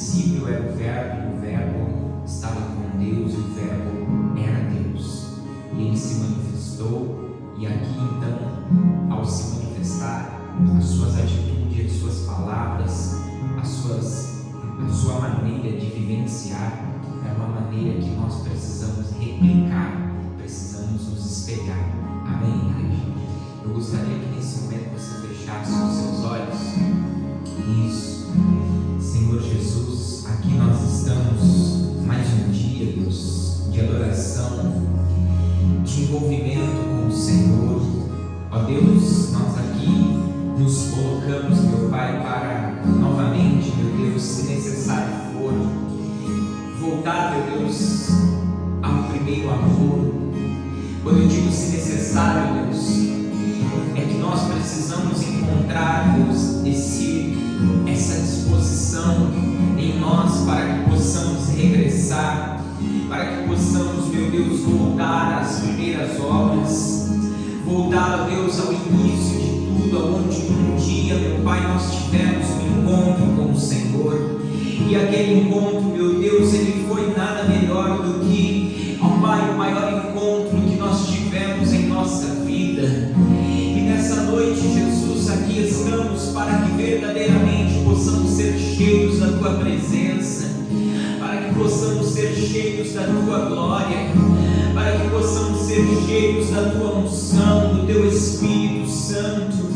princípio era o Verbo, e o Verbo estava com Deus, e o Verbo era Deus. E ele se manifestou, e aqui então, ao se manifestar, as suas atitudes, as suas palavras, a sua maneira de vivenciar é uma maneira que nós precisamos replicar, precisamos nos espelhar. Amém, igreja? Eu gostaria que nesse momento você fechasse os seus olhos. Isso. Senhor Jesus, aqui nós estamos mais um dia, Deus, de adoração, de envolvimento com o Senhor. Ó Deus, nós aqui nos colocamos, meu Pai, para novamente, meu Deus, se necessário for, voltar, meu Deus, ao primeiro amor. Quando eu digo se necessário, Deus, é que nós precisamos encontrar, Deus, essa disposição em nós para que possamos regressar, para que possamos, meu Deus, voltar às primeiras obras, voltar, Deus, ao início de tudo, onde um dia, meu Pai, nós tivemos um encontro com o Senhor, e aquele encontro, meu Deus, ele foi nada melhor do que, ó Pai, o maior encontro que nós tivemos em nossa vida. E nessa noite, Jesus, aqui estamos para que verdadeiramente possamos ser cheios da Tua presença, para que possamos ser cheios da Tua glória, para que possamos ser cheios da Tua unção, do Teu Espírito Santo.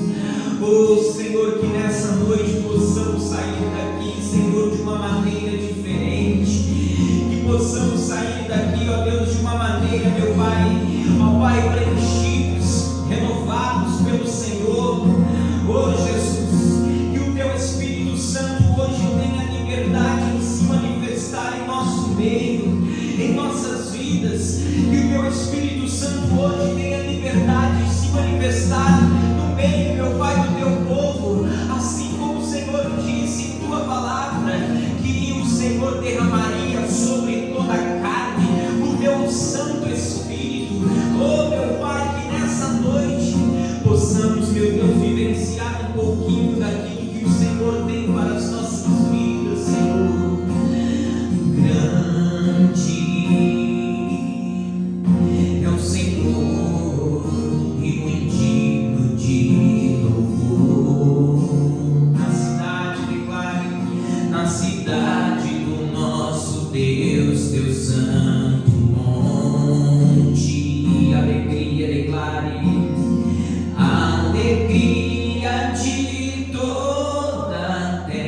Oh Senhor, que nessa noite possamos sair daqui, Senhor, de uma maneira diferente, que possamos sair daqui, ó Deus, de uma maneira, meu Pai, ó Pai, preenchidos, renovados pelo Senhor. Oh Jesus, que o Teu Espírito Santo hoje tenha liberdade em se manifestar em nosso meio, em nossas vidas, que o Teu Espírito Santo hoje tenha liberdade de se manifestar no meio, meu Pai, do Teu povo, assim como o Senhor disse em Tua palavra, que o Senhor derramaria sobre toda a carne o Teu Santo Espírito. Oh meu Pai, que nessa noite possamos, meu Deus, vivenciar um pouquinho daquilo que o Senhor tem para as nossas vidas, Senhor. Grande é o Senhor e muito digno de louvor. Na cidade declare, na cidade do nosso Deus, Teu santo monte, alegria declare, alegria de toda a terra.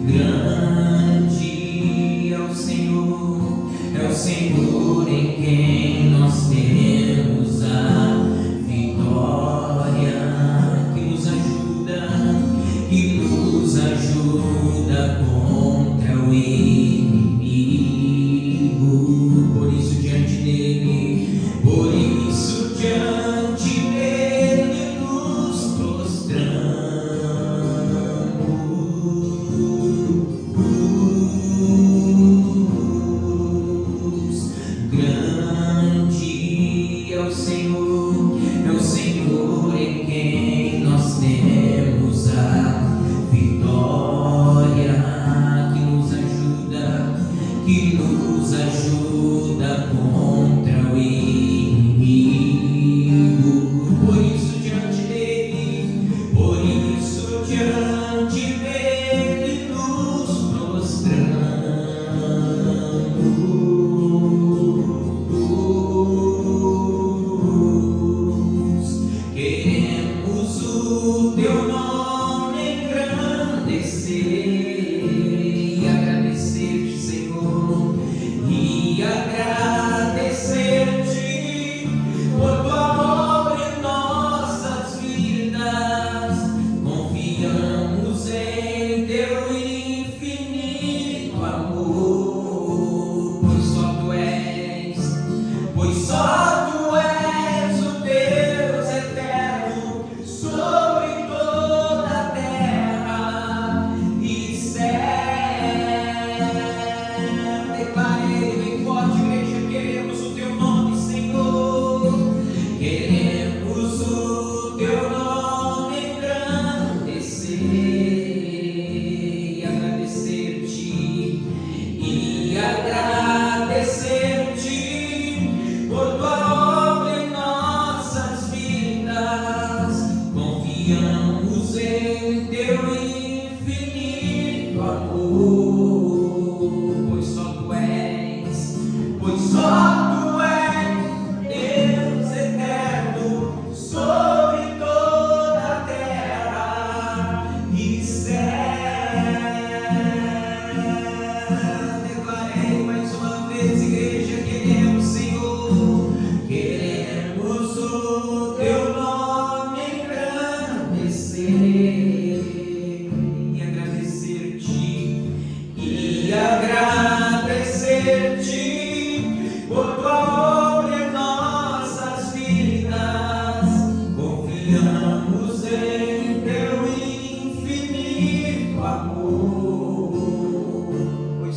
Grande é o Senhor em quem nós temos a vitória, que nos ajuda contra o inimigo. Por isso diante dele nos prostramos. Grande pois só tu és Deus eterno sobre toda a terra e céu. Declarei mais uma vez, igreja, queremos, Senhor, queremos o teu nome engrandecer e agradecer-te por tua obra em nossas vidas. Confiamos em teu infinito amor, pois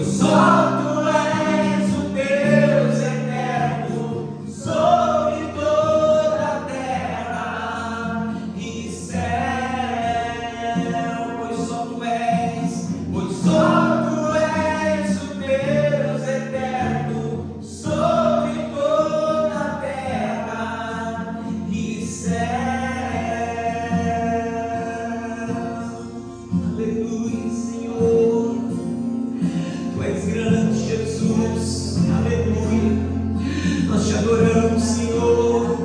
só tu és o Deus eterno sobre toda a terra e céu, pois só tu és o Deus eterno sobre toda a terra e céu. Aleluia, Senhor, tu és grande, Jesus, aleluia. Nós te adoramos, Senhor,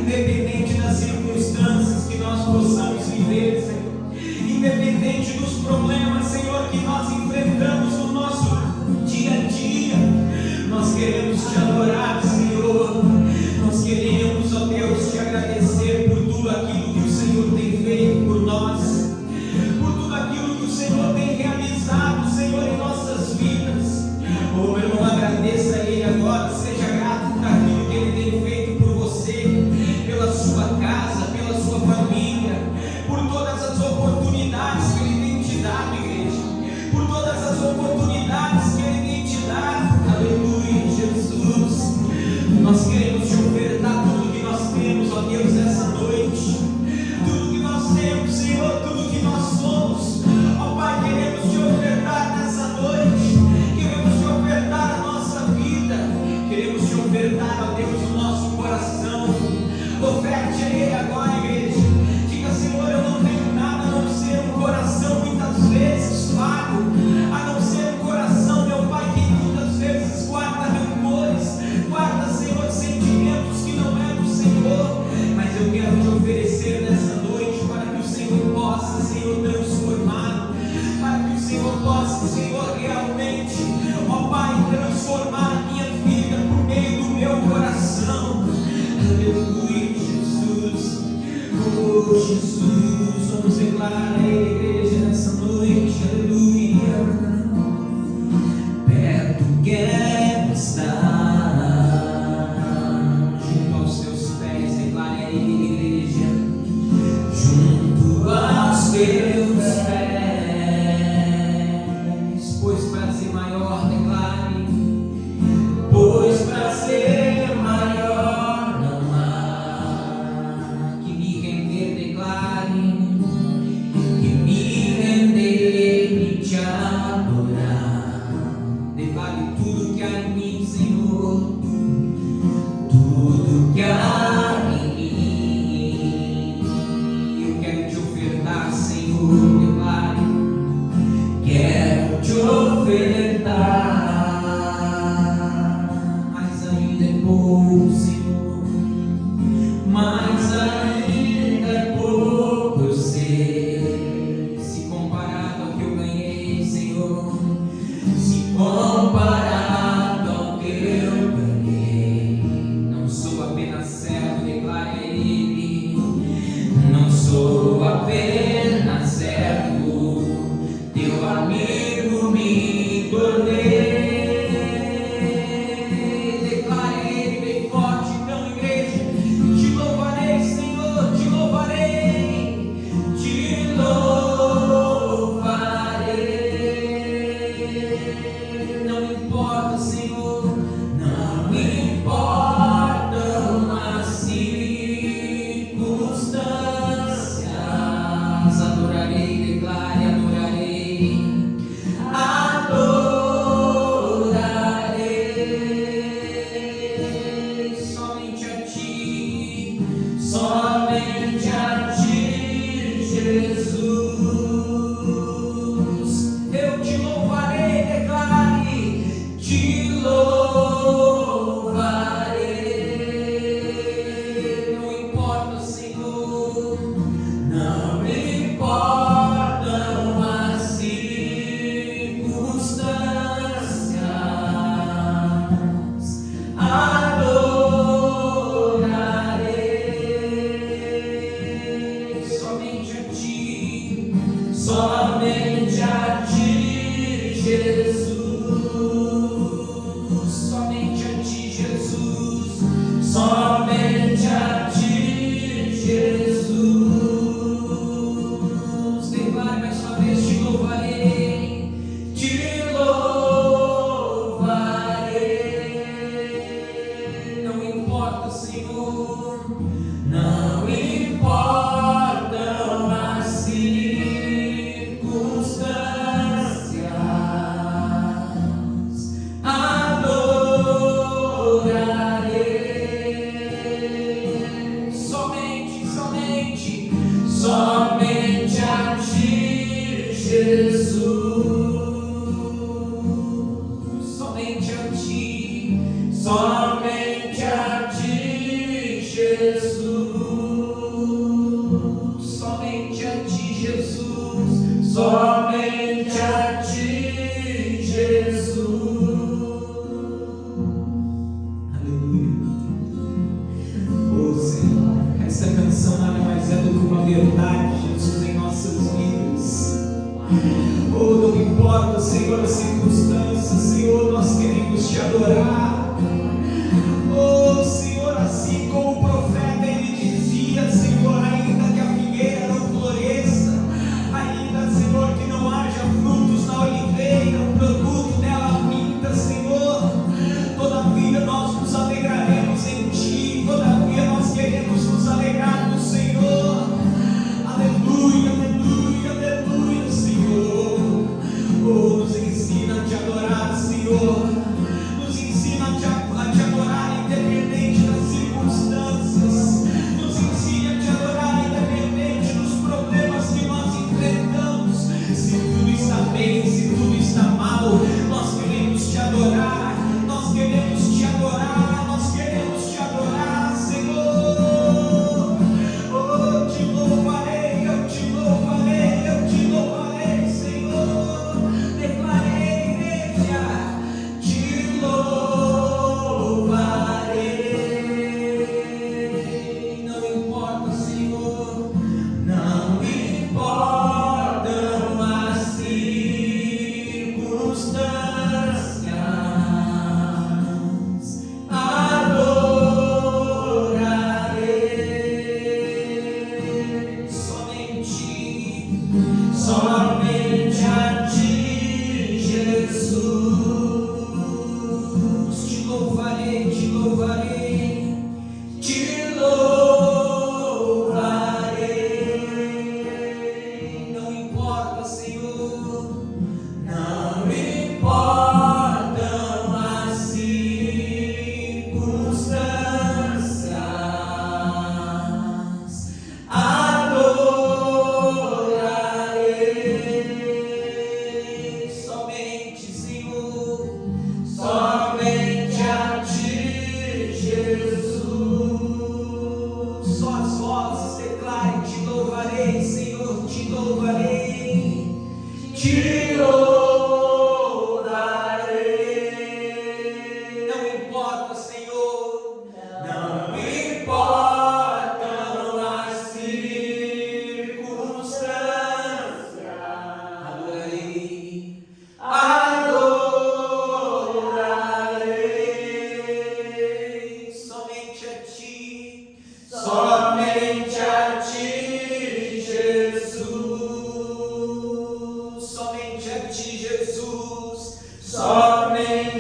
independente das circunstâncias que nós possamos viver, Senhor, independente dos problemas, Senhor, que nós enfrentamos no nosso dia a dia. Nós queremos te adorar, Senhor. Nós queremos, ó Deus, te agradecer por tudo aquilo que o Senhor tem feito por nós, por tudo aquilo que o Senhor tem realizado, Senhor, em nossas vidas. Oh, meu irmão, agradeça a Ele agora, seja grato por aquilo que Ele tem feito por você, pela sua casa, pela sua família, por todas as oportunidades que Ele tem te dado, igreja, por todas as oportunidades que Ele tem te dado. Aleluia, Jesus. Nós queremos te ofertar tudo que nós temos, ó Deus, nessa noite, tudo que nós temos, Senhor, tudo que nós somos, ó Pai, queremos te ofertar nessa noite, queremos te ofertar a nossa vida, queremos te ofertar, ó Deus, o nosso coração. Oferte a Ele agora, igreja. Diga, Senhor, eu não tenho nada a não ser um coração muitas vezes vago, a não ser um coração, meu Pai, que muitas vezes guarda rancores, guarda, Senhor, sentimentos que não é do Senhor. Mas eu quero te oferecer nessa noite para que o Senhor possa, Senhor, transformar, para que o Senhor possa, Senhor, realmente, ó Pai, transformar a minha vida por meio do meu coração. Aleluia, Jesus. Oh, Jesus, vamos declarar a Ele, igreja, nessa noite. Aleluia. Perto quero estar, junto aos teus pés, declare a Ele, igreja, junto aos teus pés, pois prazer maior, declare, pois prazer maior não há que me render, declare, que me render e te adorar. Declare tudo que há em mim, Senhor, tudo que há em mim. Eu quero te ofertar, Senhor, declare, quero te ofertar. Mas ainda é pouco, Senhor, mas ainda é pouco, eu sei, se comparado ao que eu ganhei, Senhor, se comparado ao que eu ganhei. Não sou apenas servo, declare a Ele, não sou apenas servo, teu amigo me tornei. Declare a Ele bem forte, então, igreja, te louvarei, Senhor, te louvarei, te louvarei. Não importa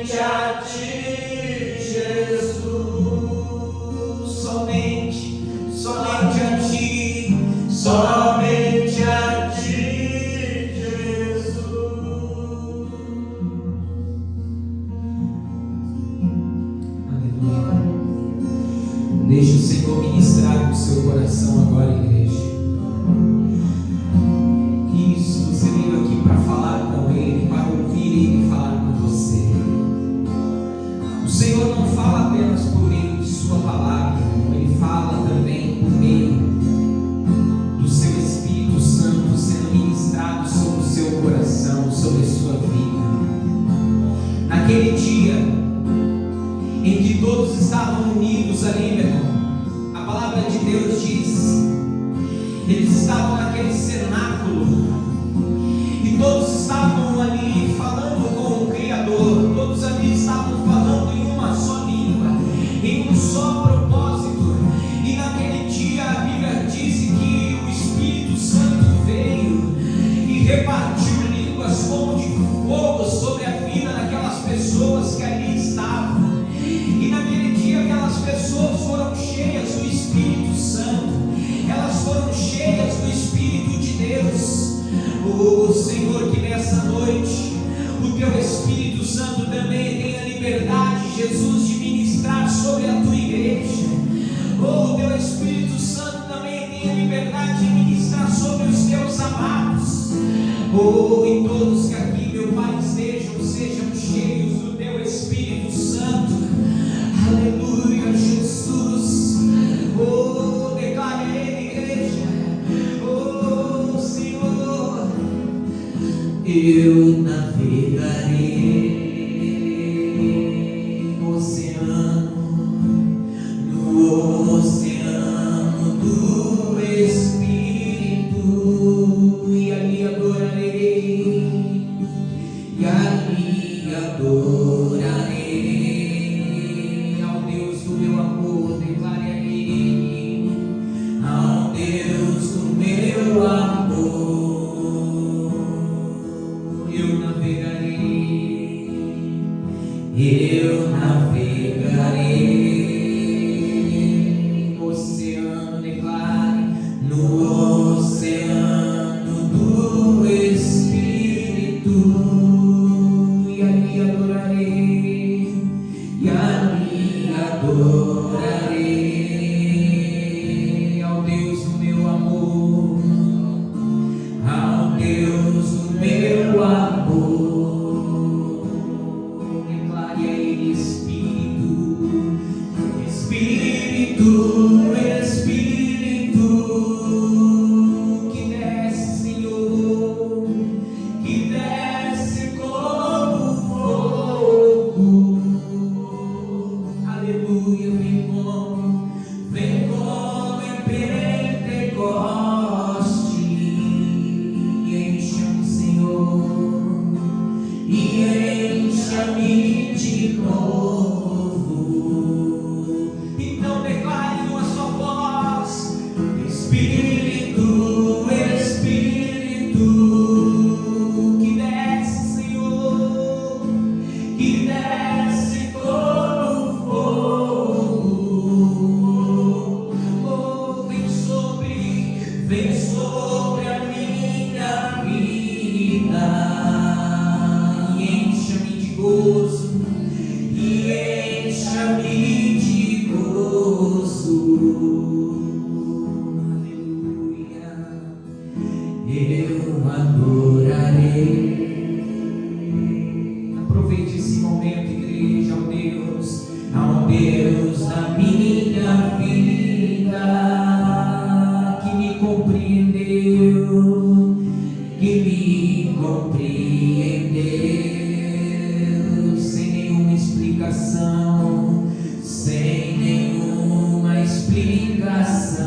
somente a ti, Jesus, somente a ti, somente a ti, Jesus. Aleluia. Deixe o Senhor ministrar no seu coração agora, igreja. Isso, você veio aqui para falar com Ele, para ouvir Ele falar com você. O Senhor não fala apenas por meio de sua palavra, Ele fala também por meio do seu Espírito Santo sendo ministrado sobre o seu coração, sobre a sua vida. Naquele dia em que todos estavam unidos ali, meu irmão, a palavra de Deus diz, eles estavam naquele cenáculo e todos estavam ali falando com o Criador, todos ali estavam falando em uma só língua, em um só propósito. E naquele dia a Bíblia diz que o Espírito Santo veio e repartiu línguas como de fogo sobre a vida daquelas pessoas que ali estavam. E naquele dia aquelas pessoas foram cheias do Espírito Santo, elas foram cheias do Espírito de Deus. Oh Senhor, que nessa noite o Teu Espírito Santo também tenha liberdade, Jesus, de ministrar sobre a Tua igreja. Oh, o Teu Espírito Santo também tenha liberdade de ministrar sobre os Teus amados. Oh, e todos que aqui, meu Pai, sejam cheios do Teu Espírito Santo. Aleluia, Jesus. Oh, declare Ele, igreja. Oh, Senhor, eu navegarei no oceano do Espírito, e ali adorarei, ao Deus do meu amor. Declare a Ele, ao Deus do meu amor, eu navegarei no oceano. Declare, no oceano do Espírito, e ali adorarei ao Deus do meu amor, ao Deus do meu amor. Declare a Ele, Espírito, que desce, Senhor, que desce como fogo. Aleluia, vem como em Pentecoste, e encha-me, Senhor, e encha-me de novo. Então declare uma só voz: Espírito, que desce, Senhor, que desce como fogo. Oh, vem sobre a minha vida, e encha-me de gozo, e encha-me de gozo. Aleluia, eu adorarei. Aproveite esse momento, igreja, ao Deus da minha vida, que me compreendeu, sem nenhuma explicação,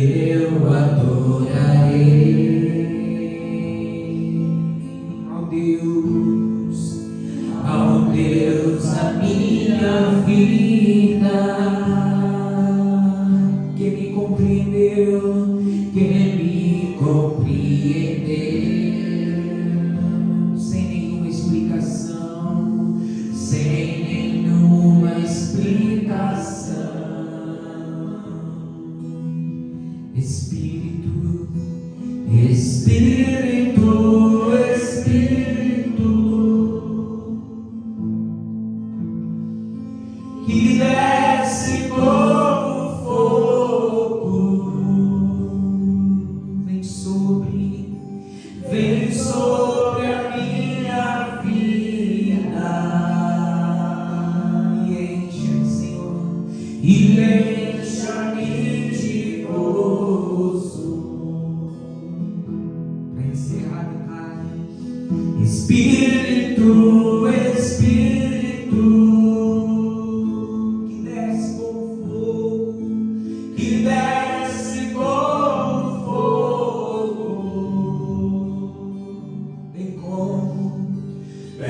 eu adorarei ao Deus vem sobre a minha vida e enche-me, Senhor, e enche-me de gozo. Para encerrar, Pai, Espírito, Espírito, que desce como fogo, que desce como fogo,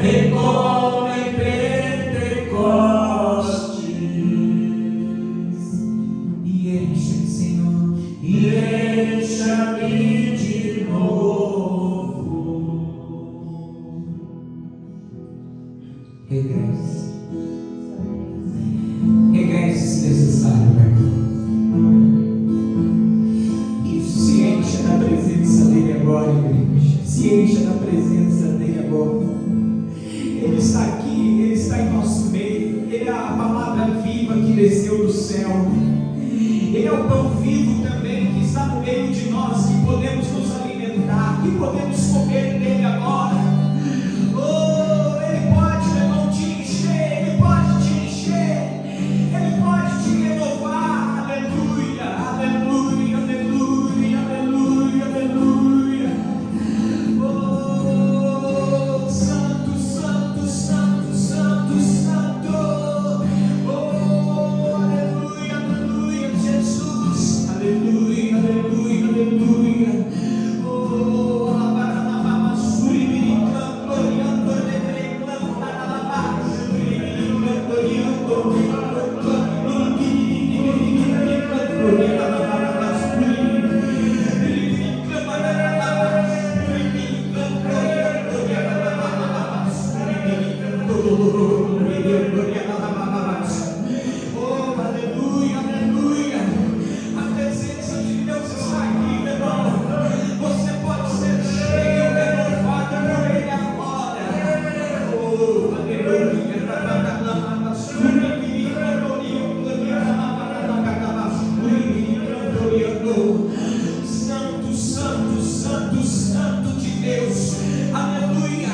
vem como em Pentecostes, e enche-me, Senhor, e enche-me de novo. Regresse se necessário, Pai. Isso, se encha da presença dele agora, igreja. Se encha da presença dele agora. Ele está aqui, ele está em nosso meio. Ele é a palavra viva que desceu do céu. Ele é o pão vivo também que está no meio de nós, que podemos nos alimentar, que podemos comer dele agora. Oh, ele pode, meu irmão, te encher, ele pode te encher, ele pode te renovar. Aleluia, aleluia, aleluia, aleluia, aleluia. Oh, santo, santo, santo, santo, santo. Oh, aleluia, aleluia, Jesus. Aleluia, aleluia, aleluia. Oh, alabarababa, suribirica, gloriando, alegrando, alabarababa, suribirica, gloriando, oh, aleluia, aleluia. A presença de Deus está aqui, meu irmão. Você pode ser cheio, renovado por Ele agora. Oh, aleluia. Santo, santo, santo, santo de Deus. Aleluia.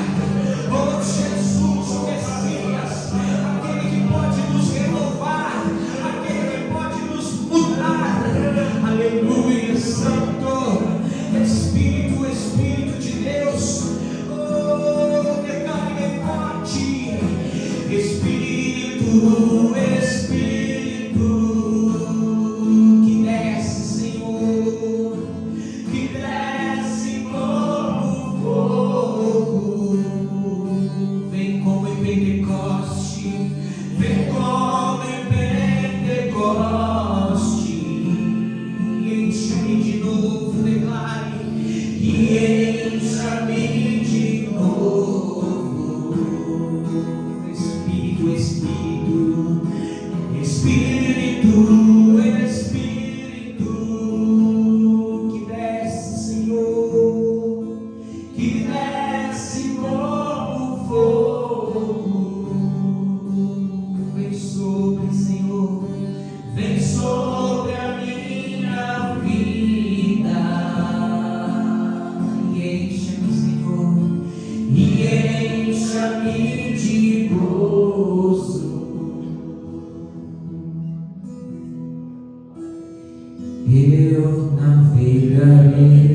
Oh, Jesus, o Messias, aquele que pode nos renovar, aquele que pode nos mudar. Aleluia, Santo, Espírito, Espírito de Deus. Oh, declare forte. Espírito, Espírito, que desce, Senhor, que desce como fogo, vem como em Pentecoste, vem como em Pentecoste, e enche-me de novo, declare, e enche-me de novo. Espírito, Espírito, Espírito, Espírito, que desce, Senhor, que desce como fogo, vem sobre, Senhor, vem sobre a minha vida, e enche-me, Senhor, e enche-me de gozo. Eu navegarei.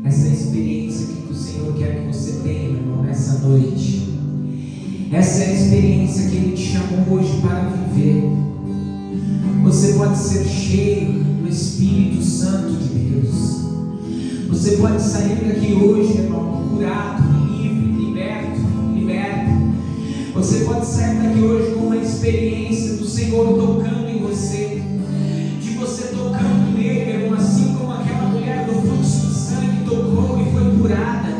Essa experiência que o Senhor quer que você tenha, meu irmão, nessa noite. Essa é a experiência que Ele te chamou hoje para viver. Você pode ser cheio do Espírito Santo de Deus. Você pode sair daqui hoje, meu irmão, curado, livre, liberto. Você pode sair daqui hoje com uma experiência do Senhor tocando em você, de você tocando nele, meu irmão, assim como aquela mulher do fluxo de sangue tocou e foi curada.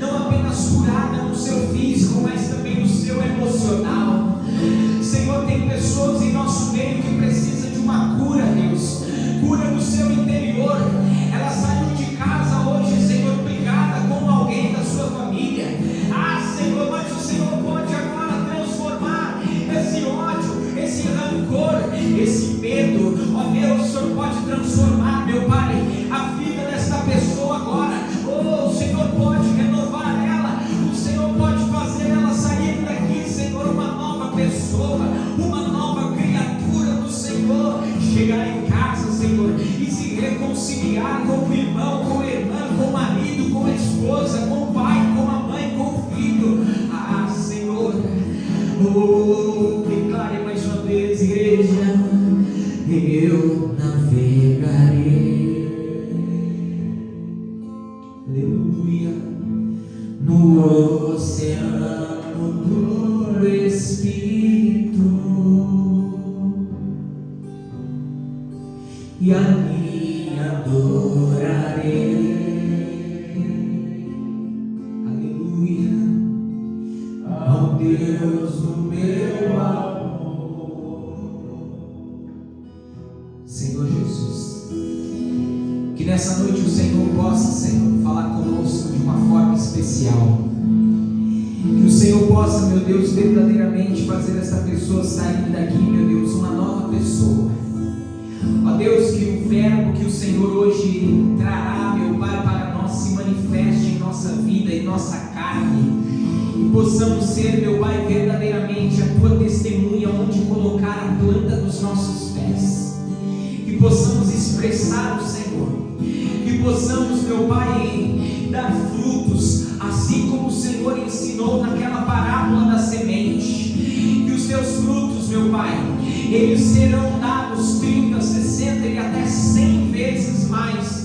Não apenas curada no seu físico, mas também no seu emocional. Senhor, tem pessoas em nosso meio que precisam de uma cura, Deus, cura no seu interior. Ela saiu de casa hoje, Senhor, brigada com alguém da sua família. Ah, Senhor, mas o Senhor pode agora transformar esse ódio, esse rancor, esse medo, reconciliar com o irmão, com a irmã, com o marido, com a esposa, com o pai, com a mãe, com o filho. Ah, Senhor, declare mais uma vez, igreja: eu navegarei, aleluia, no oceano do Espírito, e ali adorarei, aleluia, ao Deus do meu amor. Senhor Jesus, que nessa noite o Senhor possa, Senhor, falar conosco de uma forma especial. Que o Senhor possa, meu Deus, verdadeiramente fazer essa pessoa sair daqui, meu Deus, uma nova pessoa. Ó Deus, que o verbo que o Senhor hoje trará, meu Pai, para nós se manifeste em nossa vida, em nossa carne, e possamos ser, meu Pai, verdadeiramente a Tua testemunha onde colocar a planta dos nossos pés. Que possamos expressar o Senhor, que possamos, meu Pai, dar frutos, assim como o Senhor ensinou naquela parábola da semente. Que os teus frutos, meu Pai, eles serão dados 30, 60 e até 100 vezes mais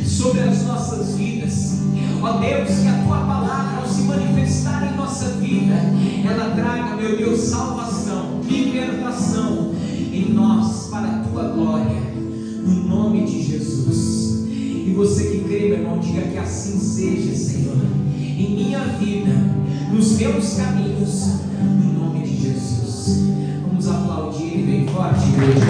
sobre as nossas vidas. Ó Deus, que a Tua palavra, ao se manifestar em nossa vida, ela traga, meu Deus, salvação, libertação em nós, para a Tua glória, no nome de Jesus. E você que crê, meu irmão, diga que assim seja, Senhor, em minha vida, nos meus caminhos, no nome de Jesus. Vamos aplaudir Ele bem forte, igreja.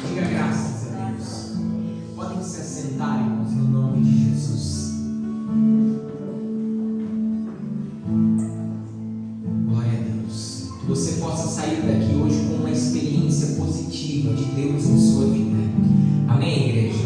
Diga graças a Deus. Podem se assentar, irmãos, no nome de Jesus. Glória a Deus. Que você possa sair daqui hoje com uma experiência positiva de Deus em sua vida. Amém, igreja?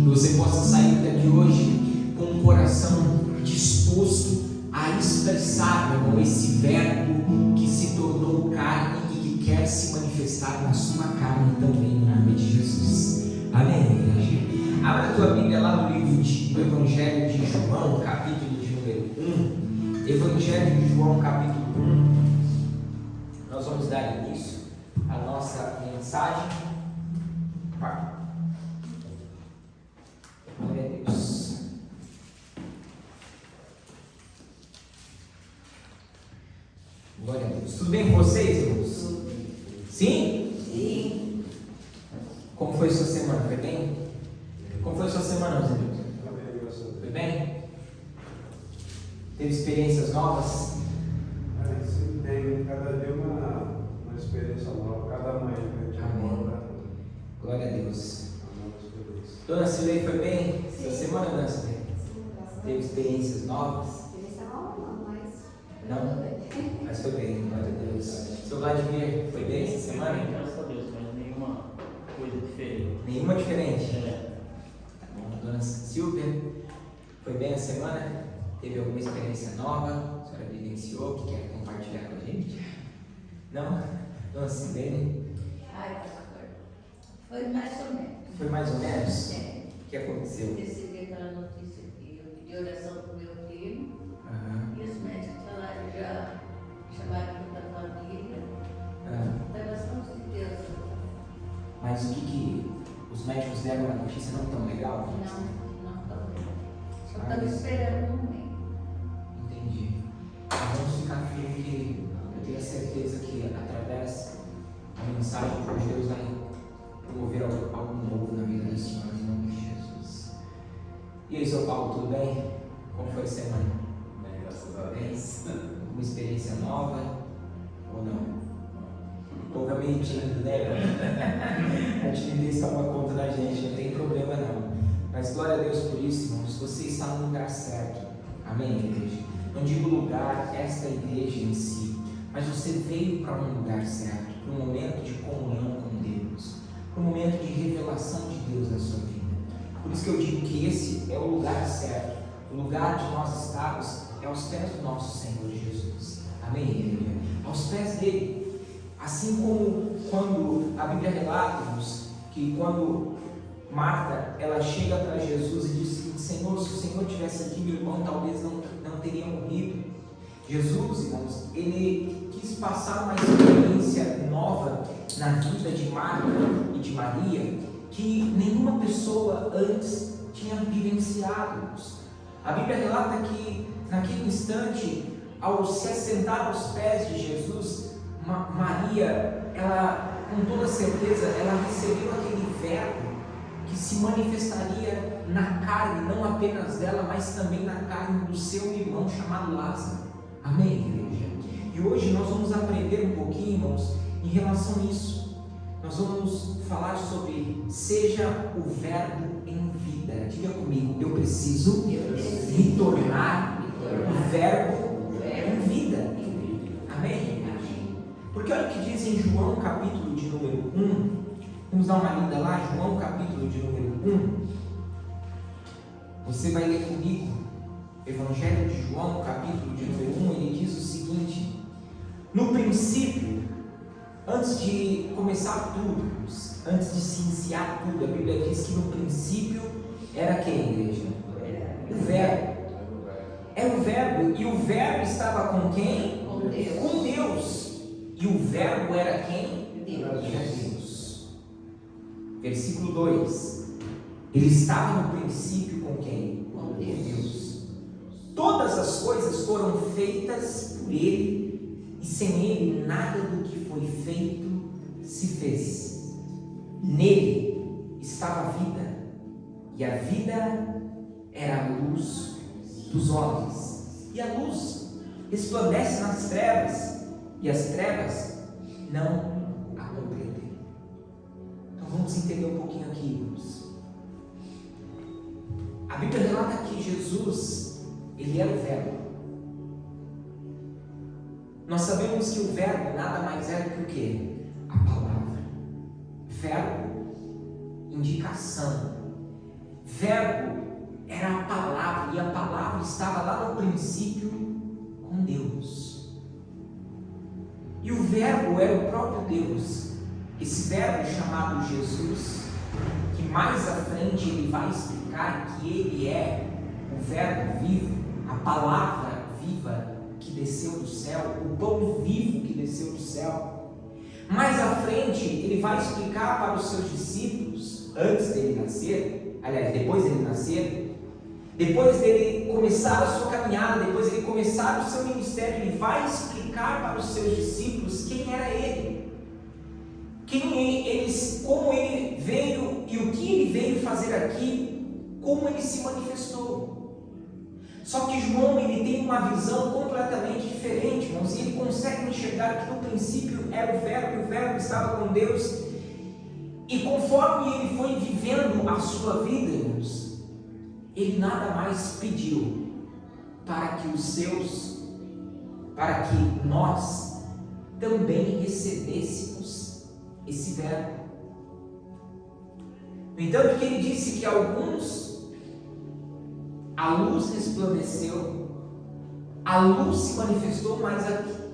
Que você possa sair daqui hoje com um coração disposto a expressar, meu irmão, esse verbo que se tornou carne e que quer se manifestar na sua carne também, no nome de Jesus. Amém, igreja? Abra a tua Bíblia lá no livro do Evangelho de João, capítulo de número 1. Evangelho de João, capítulo 1. Nós vamos dar início à nossa mensagem. Glória a Deus. Glória a Deus. Tudo bem com vocês, irmãos? Sim? Sim. Como foi sua semana? Foi bem? Como foi sua semana, meus irmãos? Foi bem? Teve experiências novas? Sim, tem cada dia uma experiência nova, cada manhã que a gente acorda. Glória a Deus. Dona Silei, foi bem? Sim. Essa semana, Dona Silei? Teve experiências novas? Experiência nova não, mas... Não? Mas foi bem, glória a Deus. Seu Vladimir, foi bem essa semana? Graças a Deus, mas nenhuma coisa diferente. Nenhuma diferente? É. Tá bom. Dona Silvia, foi bem a semana? Teve alguma experiência nova? A senhora vivenciou que quer compartilhar com a gente? Não? Dona Silene? Ai, pastor, foi mais ou menos. Foi mais ou menos? É. O que aconteceu? Recebi aquela notícia que eu pedi oração para o meu filho Aham. e os médicos falaram, já chamaram toda a família. Ah, Estava bastante de Deus. mas o que os médicos deram a notícia não tão legal? Não estava. Só estava esperando o momento. Entendi. Mas vamos ficar firme que eu tenho a certeza que através da mensagem de hoje Deus vai promover algo novo na vida do Senhor, em nome de Jesus. E aí, seu Paulo, tudo bem? Como foi a semana? Bem, graças a Deus. Uma experiência nova ou não? O povo é meio tímido, né? A timidez toma conta da gente, não tem problema não. Mas glória a Deus por isso, irmãos. Você está no lugar certo. Amém, igreja? Não digo lugar, esta igreja em si, mas você veio para um lugar certo, para um momento de comunhão com Deus, para um momento de revelação de Deus na sua vida. Por isso que eu digo que esse é o lugar certo. O lugar de nós estarmos é aos pés do nosso Senhor Jesus. Amém, igreja? aos pés dele. Assim como quando a Bíblia relata-nos que quando Marta, ela chega para Jesus e diz assim: Senhor, se o Senhor tivesse aqui, meu irmão talvez não teria morrido. Jesus, irmãos, ele quis passar uma experiência nova na vida de Marta e de Maria, que nenhuma pessoa antes tinha vivenciado. A Bíblia relata que naquele instante, ao se assentar aos pés de Jesus, Maria, ela, com toda certeza, ela recebeu aquele verbo que se manifestaria na carne, não apenas dela, mas também na carne do seu irmão chamado Lázaro. Amém, igreja? E hoje nós vamos aprender um pouquinho, irmãos, em relação a isso. Nós vamos falar sobre seja o verbo em vida. Diga comigo, eu preciso me tornar o verbo em vida. Amém? Porque olha o que diz em João capítulo de número 1. Vamos dar uma lida lá, João capítulo de número 1. Você vai ler comigo Evangelho de João capítulo de número 1. Ele diz o seguinte: no princípio, antes de começar tudo, antes de se iniciar tudo, a Bíblia diz que no princípio era quem, igreja? O verbo. Era o verbo, e o verbo estava com quem? Com Deus. Com Deus. E o verbo era quem? Deus. Era Deus. Versículo 2. Ele estava no princípio com quem? Com Deus. Todas as coisas foram feitas por Ele, e sem Ele nada do que foi feito se fez. Nele estava a vida, e a vida era a luz dos homens. E a luz resplandece nas trevas, e as trevas não a compreendem. Então vamos entender um pouquinho aqui, irmãos. A Bíblia relata que Jesus, ele era o verbo. Nós sabemos que o verbo nada mais é do que o quê? A palavra. Verbo, indicação. Verbo era a palavra, e a palavra estava lá no princípio com Deus. E o verbo era o próprio Deus. Esse verbo chamado Jesus, que mais à frente ele vai explicar que ele é o verbo vivo, a palavra viva que desceu do céu, o pão vivo que desceu do céu. Mais à frente ele vai explicar para os seus discípulos, antes dele nascer, aliás, depois dele nascer, depois dele começar a sua caminhada, depois dele começar o seu ministério, ele vai explicar para os seus discípulos quem era ele, como ele veio e o que ele veio fazer aqui, como ele se manifestou. Só que João, ele tem uma visão completamente diferente, irmãos, e ele consegue enxergar que no princípio era o verbo, e o verbo estava com Deus, e conforme ele foi vivendo a sua vida, irmãos, ele nada mais pediu para que nós também recebêssemos esse verbo. No entanto, que ele disse que alguns, a luz resplandeceu, a luz se manifestou, mas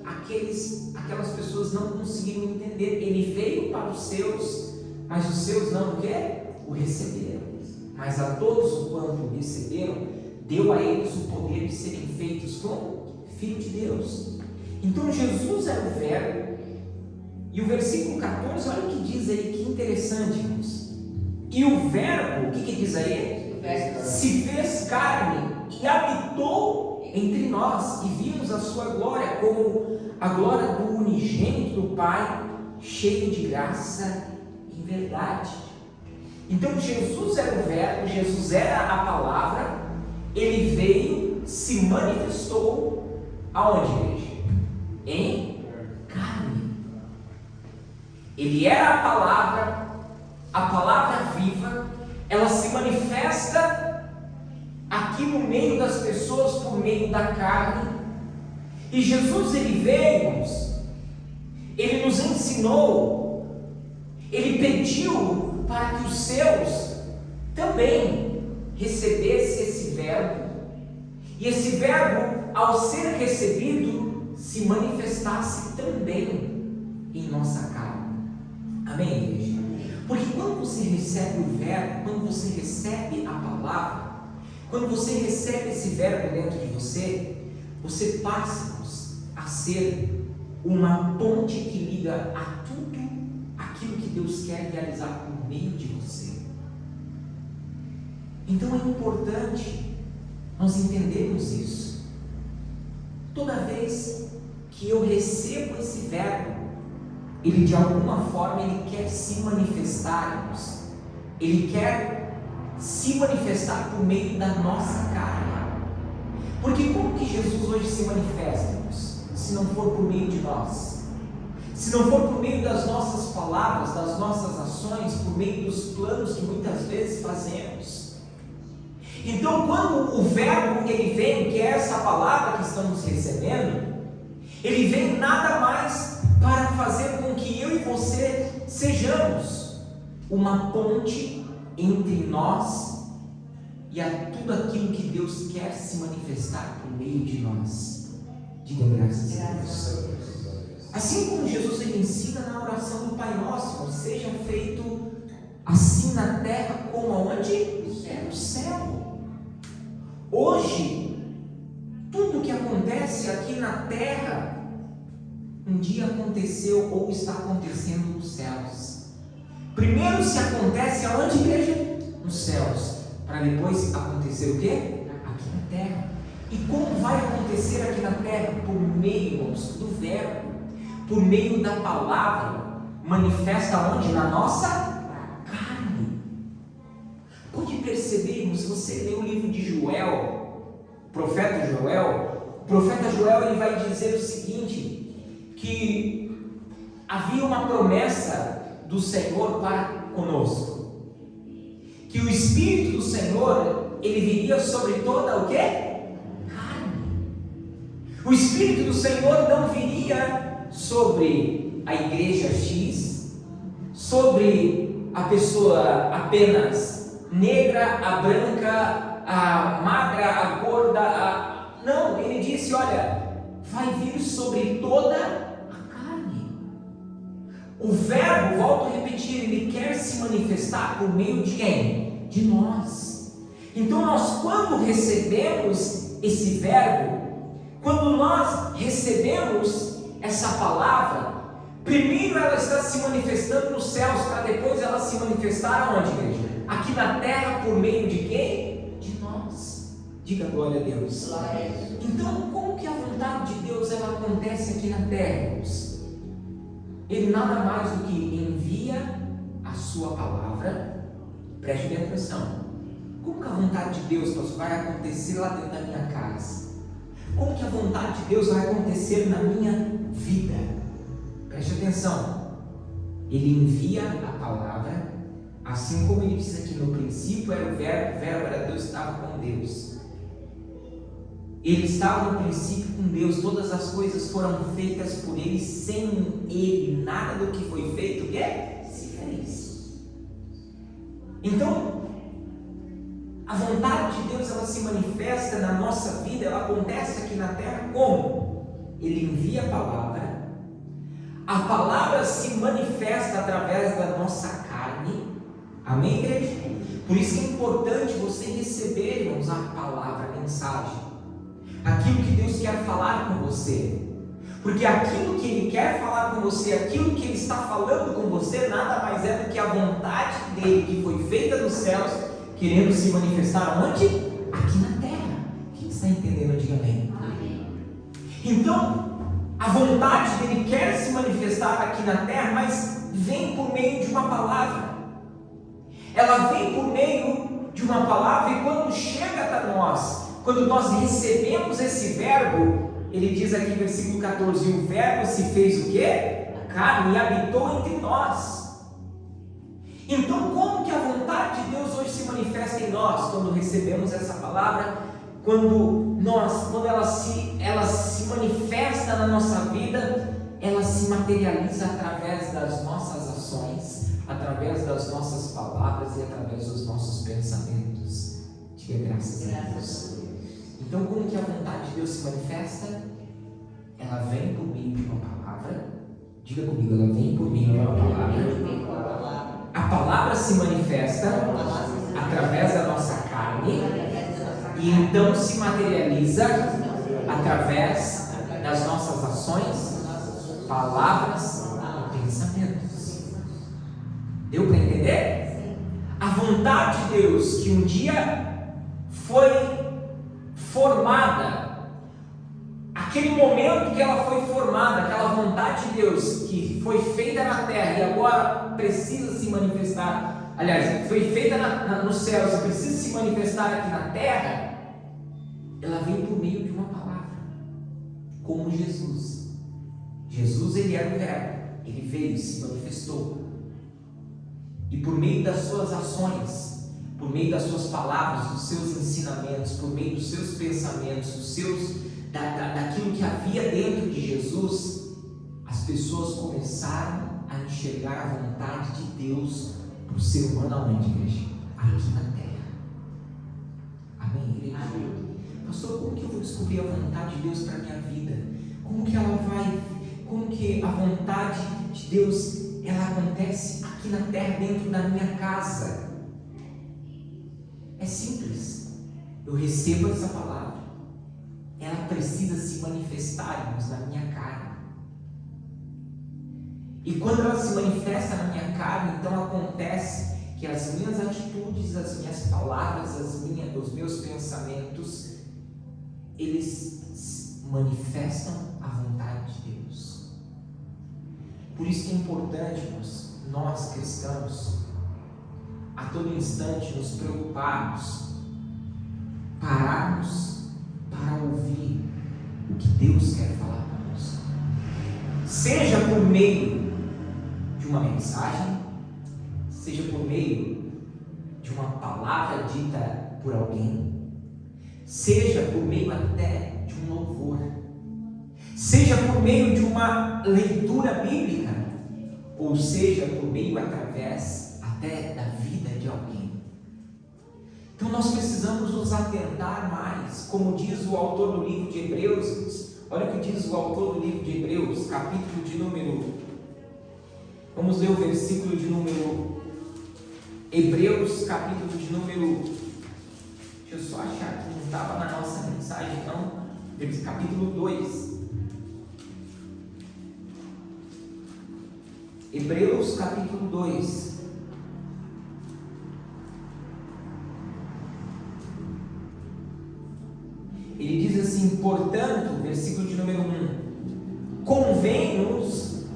aquelas pessoas não conseguiram entender. Ele veio para os seus, mas os seus não o receberam. Mas a todos o quanto o receberam, deu a eles o poder de serem feitos como filho de Deus. Então Jesus era o verbo, e o versículo 14, olha o que diz aí, que interessante, irmãos. E o verbo, o que diz aí? Se fez carne e habitou entre nós, e vimos a sua glória como a glória do unigênito do Pai, cheio de graça e verdade. Então Jesus era o verbo, Jesus era a palavra, ele veio, se manifestou aonde, igreja? Em carne. Ele era a palavra viva, ela se manifesta aqui no meio das pessoas por meio da carne. E Jesus, ele veio, irmãos, ele nos ensinou, ele pediu para que os seus também recebessem esse verbo, e esse verbo, ao ser recebido, se manifestasse também em nossa carne. Amém, igreja? Porque quando você recebe o verbo, quando você recebe a palavra, quando você recebe esse verbo dentro de você, você passa a ser uma ponte que liga a tudo aquilo que Deus quer realizar por meio de você. Então é importante nós entendermos isso. Toda vez que eu recebo esse verbo, ele de alguma forma ele quer se manifestar em nós. Ele quer se manifestar por meio da nossa carne. Porque como que Jesus hoje se manifesta, irmãos? Se não for por meio de nós, se não for por meio das nossas palavras, das nossas ações, por meio dos planos que muitas vezes fazemos. Então, quando o verbo ele vem, que é essa palavra que estamos recebendo, ele vem nada mais para fazer com que eu e você sejamos uma ponte entre nós e a tudo aquilo que Deus quer se manifestar por meio de nós. Diga graças a Deus. Assim como Jesus ele ensina na oração do Pai Nosso, seja feito assim na terra como aonde? É no céu. Hoje, tudo que acontece aqui na terra, um dia aconteceu ou está acontecendo nos céus. Primeiro se acontece aonde, igreja? Nos céus, para depois acontecer o quê? Aqui na terra. E como vai acontecer aqui na terra? Por meio, irmãos, do verbo, por meio da palavra, manifesta onde? Na nossa carne. Pode perceber, irmãos, se você lê o livro de Joel, o profeta Joel ele vai dizer o seguinte, que havia uma promessa do Senhor para conosco, que o Espírito do Senhor ele viria sobre toda o quê? O Espírito do Senhor não viria sobre a igreja X, sobre a pessoa apenas negra, a branca, a magra, a gorda, não, ele disse, olha, vai vir sobre toda a carne. O verbo, volto a repetir, ele quer se manifestar por meio de quem? De nós. Então nós quando recebemos esse verbo, quando nós recebemos essa palavra, primeiro ela está se manifestando nos céus, para depois ela se manifestar aonde, igreja? Aqui na terra, por meio de quem? De nós. Diga glória a Deus. Então, como que a vontade de Deus ela acontece aqui na terra, irmãos? Ele nada mais do que envia a sua palavra. Preste bem atenção. Como que a vontade de Deus, pastor, vai acontecer lá dentro da minha casa? Como que a vontade de Deus vai acontecer na minha vida? Preste atenção. Ele envia a palavra, assim como ele diz aqui no princípio era o verbo era Deus, estava com Deus. Ele estava no princípio com Deus, todas as coisas foram feitas por ele, sem ele nada do que foi feito, o que se fez. Então, a vontade de Deus ela se manifesta na nossa vida, ela acontece aqui na terra como? Ele envia a palavra se manifesta através da nossa carne, amém, igreja? Por isso é importante você receber, irmãos, a palavra, a mensagem, aquilo que Deus quer falar com você, porque aquilo que Ele quer falar com você, aquilo que Ele está falando com você, nada mais é do que a vontade dEle, que foi feita nos céus, querendo se manifestar onde? Aqui na terra. Quem está entendendo? Diga amém. Então, a vontade dele quer se manifestar aqui na terra, mas vem por meio de uma palavra. Ela vem por meio de uma palavra e quando chega até nós, quando nós recebemos esse verbo, ele diz aqui no versículo 14, o verbo se fez o quê? Carne e habitou entre nós. Então, como que a vontade de Deus hoje se manifesta em nós, quando recebemos essa palavra, quando ela se manifesta na nossa vida, ela se materializa através das nossas ações, através das nossas palavras e através dos nossos pensamentos. Diga graças a Deus. Então, como que a vontade de Deus se manifesta? ela vem por meio de uma palavra. Diga comigo, ela vem por meio de uma palavra. A palavra se manifesta através da nossa carne e então se materializa através das nossas ações, palavras e pensamentos. Deu para entender? A vontade de Deus que um dia foi formada, aquele momento que ela foi formada, aquela vontade de Deus que foi feita na terra e agora precisa se manifestar, aliás, foi feita nos céus e precisa se manifestar aqui na terra, ela vem por meio de uma palavra, como Jesus. Jesus, ele era o Verbo, ele veio, se manifestou, e por meio das suas ações, por meio das suas palavras, dos seus ensinamentos, por meio dos seus pensamentos, daquilo que havia dentro de Jesus, as pessoas começaram a enxergar a vontade de Deus para o ser humano aonde, igreja? Aqui na terra. Amém, igreja? Amém. Pastor, como que eu vou descobrir a vontade de Deus para a minha vida? Como que a vontade de Deus ela acontece aqui na terra, dentro da minha casa? É simples. Eu recebo essa palavra, ela precisa se manifestar, irmãos, na minha carne. E quando ela se manifesta na minha carne, então acontece que as minhas atitudes, as minhas palavras, os meus pensamentos, eles manifestam a vontade de Deus. Por isso que é importante, irmãos, nós cristãos, a todo instante nos preocuparmos, pararmos para ouvir o que Deus quer falar para nós, seja por meio de uma mensagem, seja por meio de uma palavra dita por alguém, seja por meio até de um louvor, seja por meio de uma leitura bíblica, ou seja por meio através até da vida de alguém. Então nós precisamos nos atentar mais, como diz o autor do livro de Hebreus. Olha o que diz o autor do livro de Hebreus, capítulo de número, vamos ler o versículo de número, Hebreus capítulo de número, deixa eu só achar que não estava na nossa mensagem não, capítulo 2, Hebreus capítulo 2, ele diz assim: portanto, versículo de número 1, convém-nos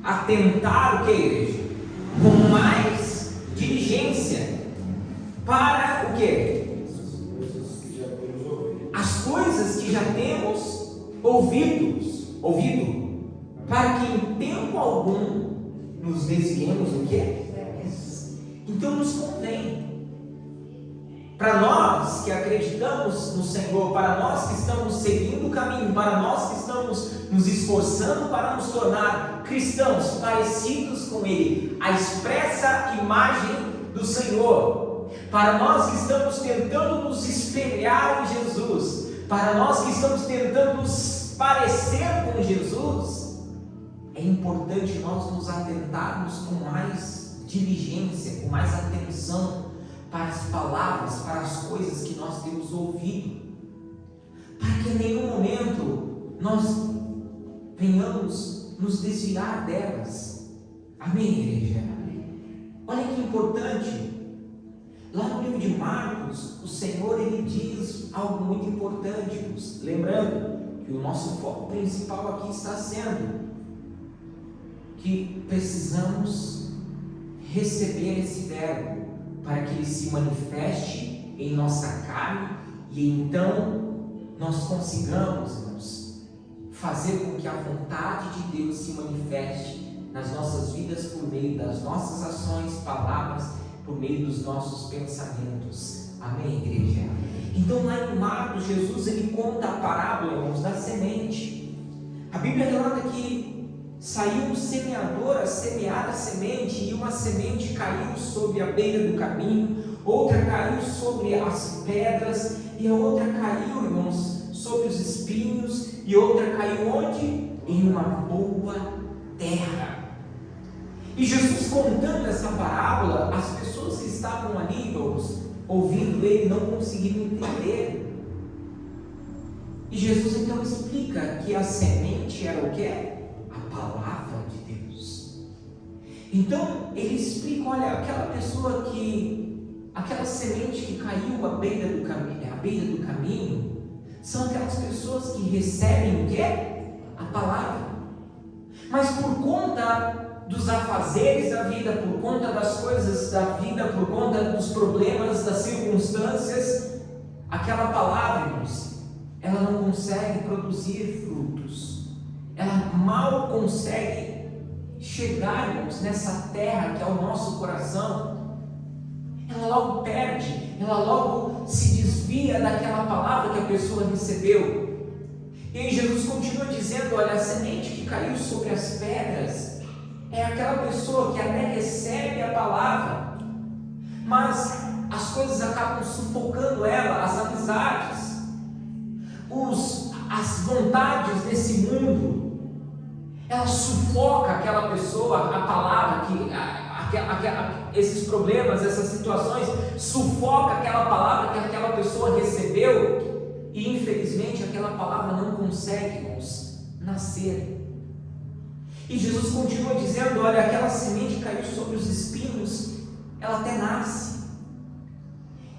atentar o que, igreja? Com mais diligência para o que? As coisas que já temos ouvido, para que em tempo algum nos desviemos do que? Então nos convém, para nós que acreditamos no Senhor, para nós que estamos seguindo o caminho, para nós que estamos nos esforçando para nos tornar cristãos parecidos com Ele, a expressa imagem do Senhor, para nós que estamos tentando nos espelhar em Jesus, para nós que estamos tentando nos parecer com Jesus, é importante nós nos atentarmos com mais diligência, com mais atenção para as palavras, para as coisas que nós temos ouvido, para que em nenhum momento nós venhamos nos desviar delas. Amém, igreja? Olha que importante, lá no livro de Marcos, o Senhor ele diz algo muito importante, lembrando que o nosso foco principal aqui está sendo que precisamos receber esse verbo para que ele se manifeste em nossa carne e então nós consigamos, irmãos, fazer com que a vontade de Deus se manifeste nas nossas vidas por meio das nossas ações, palavras, por meio dos nossos pensamentos. Amém, igreja? Então lá em Marcos, Jesus ele conta a parábola, irmãos, da semente. A Bíblia relata que saiu um semeador a semear a semente, e uma semente caiu sobre a beira do caminho, outra caiu sobre as pedras, e a outra caiu, irmãos, sobre os espinhos, e outra caiu onde? Em uma boa terra. E Jesus contando essa parábola, as pessoas que estavam ali, ouvindo ele, não conseguiram entender. E Jesus então explica que a semente era o quê? A palavra de Deus. Então ele explica, olha, aquela semente que caiu à beira do caminho, são aquelas pessoas que recebem o quê? A palavra. Mas por conta dos afazeres da vida, por conta das coisas da vida, por conta dos problemas, das circunstâncias, aquela palavra, irmãos, ela não consegue produzir frutos. Ela mal consegue chegar, irmãos, nessa terra que é o nosso coração. Ela logo perde, ela logo se desvia daquela palavra que a pessoa recebeu. E aí Jesus continua dizendo, olha, a semente que caiu sobre as pedras é aquela pessoa que até recebe a palavra, mas as coisas acabam sufocando ela, as amizades, as vontades desse mundo, ela sufoca aquela pessoa, a palavra, esses problemas, essas situações, sufoca aquela palavra que aquela pessoa recebeu, e infelizmente aquela palavra não consegue nascer. E Jesus continua dizendo, olha, aquela semente caiu sobre os espinhos, ela até nasce,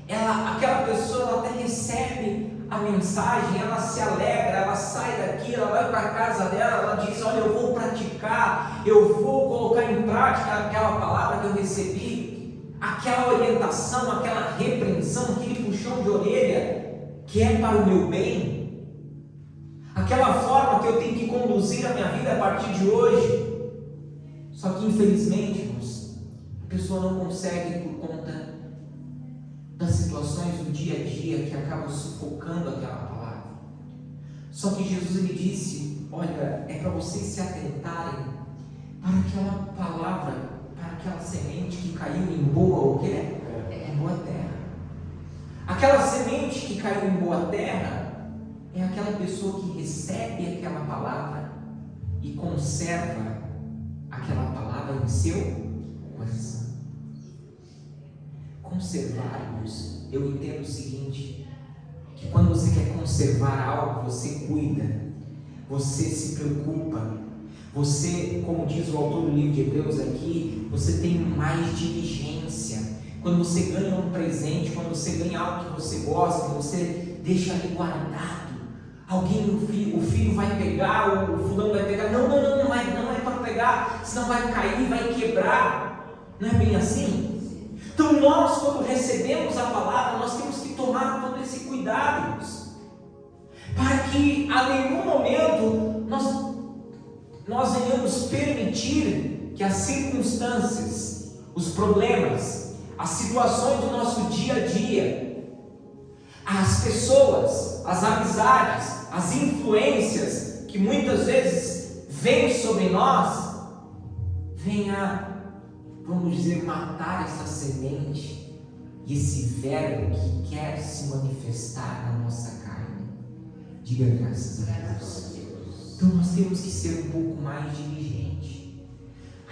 aquela pessoa ela até recebe a mensagem, ela se alegra, ela sai daqui, ela vai para a casa dela, ela diz, olha, eu vou praticar, eu vou colocar em prática aquela palavra que eu recebi, aquela orientação, aquela repreensão, aquele puxão de orelha que é para o meu bem, aquela forma que eu tenho que conduzir a minha vida a partir de hoje. Só que infelizmente, irmãos, a pessoa não consegue por conta das situações do dia a dia que acabam sufocando aquela palavra. Só que Jesus ele disse, olha, é para vocês se atentarem para aquela palavra, para aquela semente que caiu em boa o quê? Em boa terra. Aquela semente que caiu em boa terra é aquela pessoa que recebe aquela palavra e conserva aquela palavra em seu coração. Conservar-nos, eu entendo o seguinte, que quando você quer conservar algo, você cuida, você se preocupa, você, como diz o autor do livro de Hebreus aqui, você tem mais diligência. Quando você ganha um presente, quando você ganha algo que você gosta, você deixa ali guardado. O filho vai pegar, o fulano vai pegar, não é para pegar, senão vai cair, vai quebrar. Não é bem assim? Então nós, quando recebemos a palavra, nós temos que tomar todo esse cuidado, para que a nenhum momento nós venhamos permitir que as circunstâncias, os problemas, as situações do nosso dia a dia, as pessoas, as amizades, as influências que muitas vezes vêm sobre nós, venha, vamos dizer, matar essa semente e esse verbo que quer se manifestar na nossa carne. Diga graças a Deus. Então nós temos que ser um pouco mais diligente.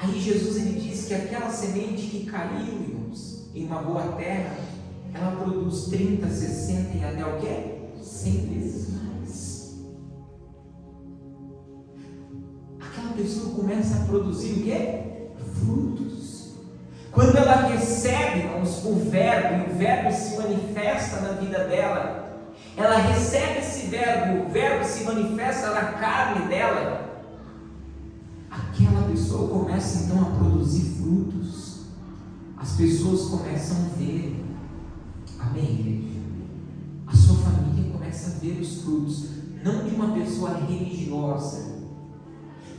Aí Jesus ele diz que aquela semente que caiu, irmãos, em uma boa terra, ela produz 30, 60 e até o quê? 100 vezes mais. Aquela pessoa começa a produzir o quê? Frutos. Quando ela recebe, irmãos, o verbo, e o verbo se manifesta na vida dela, ela recebe esse verbo, o verbo se manifesta na carne dela, aquela pessoa começa então a produzir frutos, as pessoas começam a ver, amém, igreja? A sua família começa a ver os frutos, não de uma pessoa religiosa,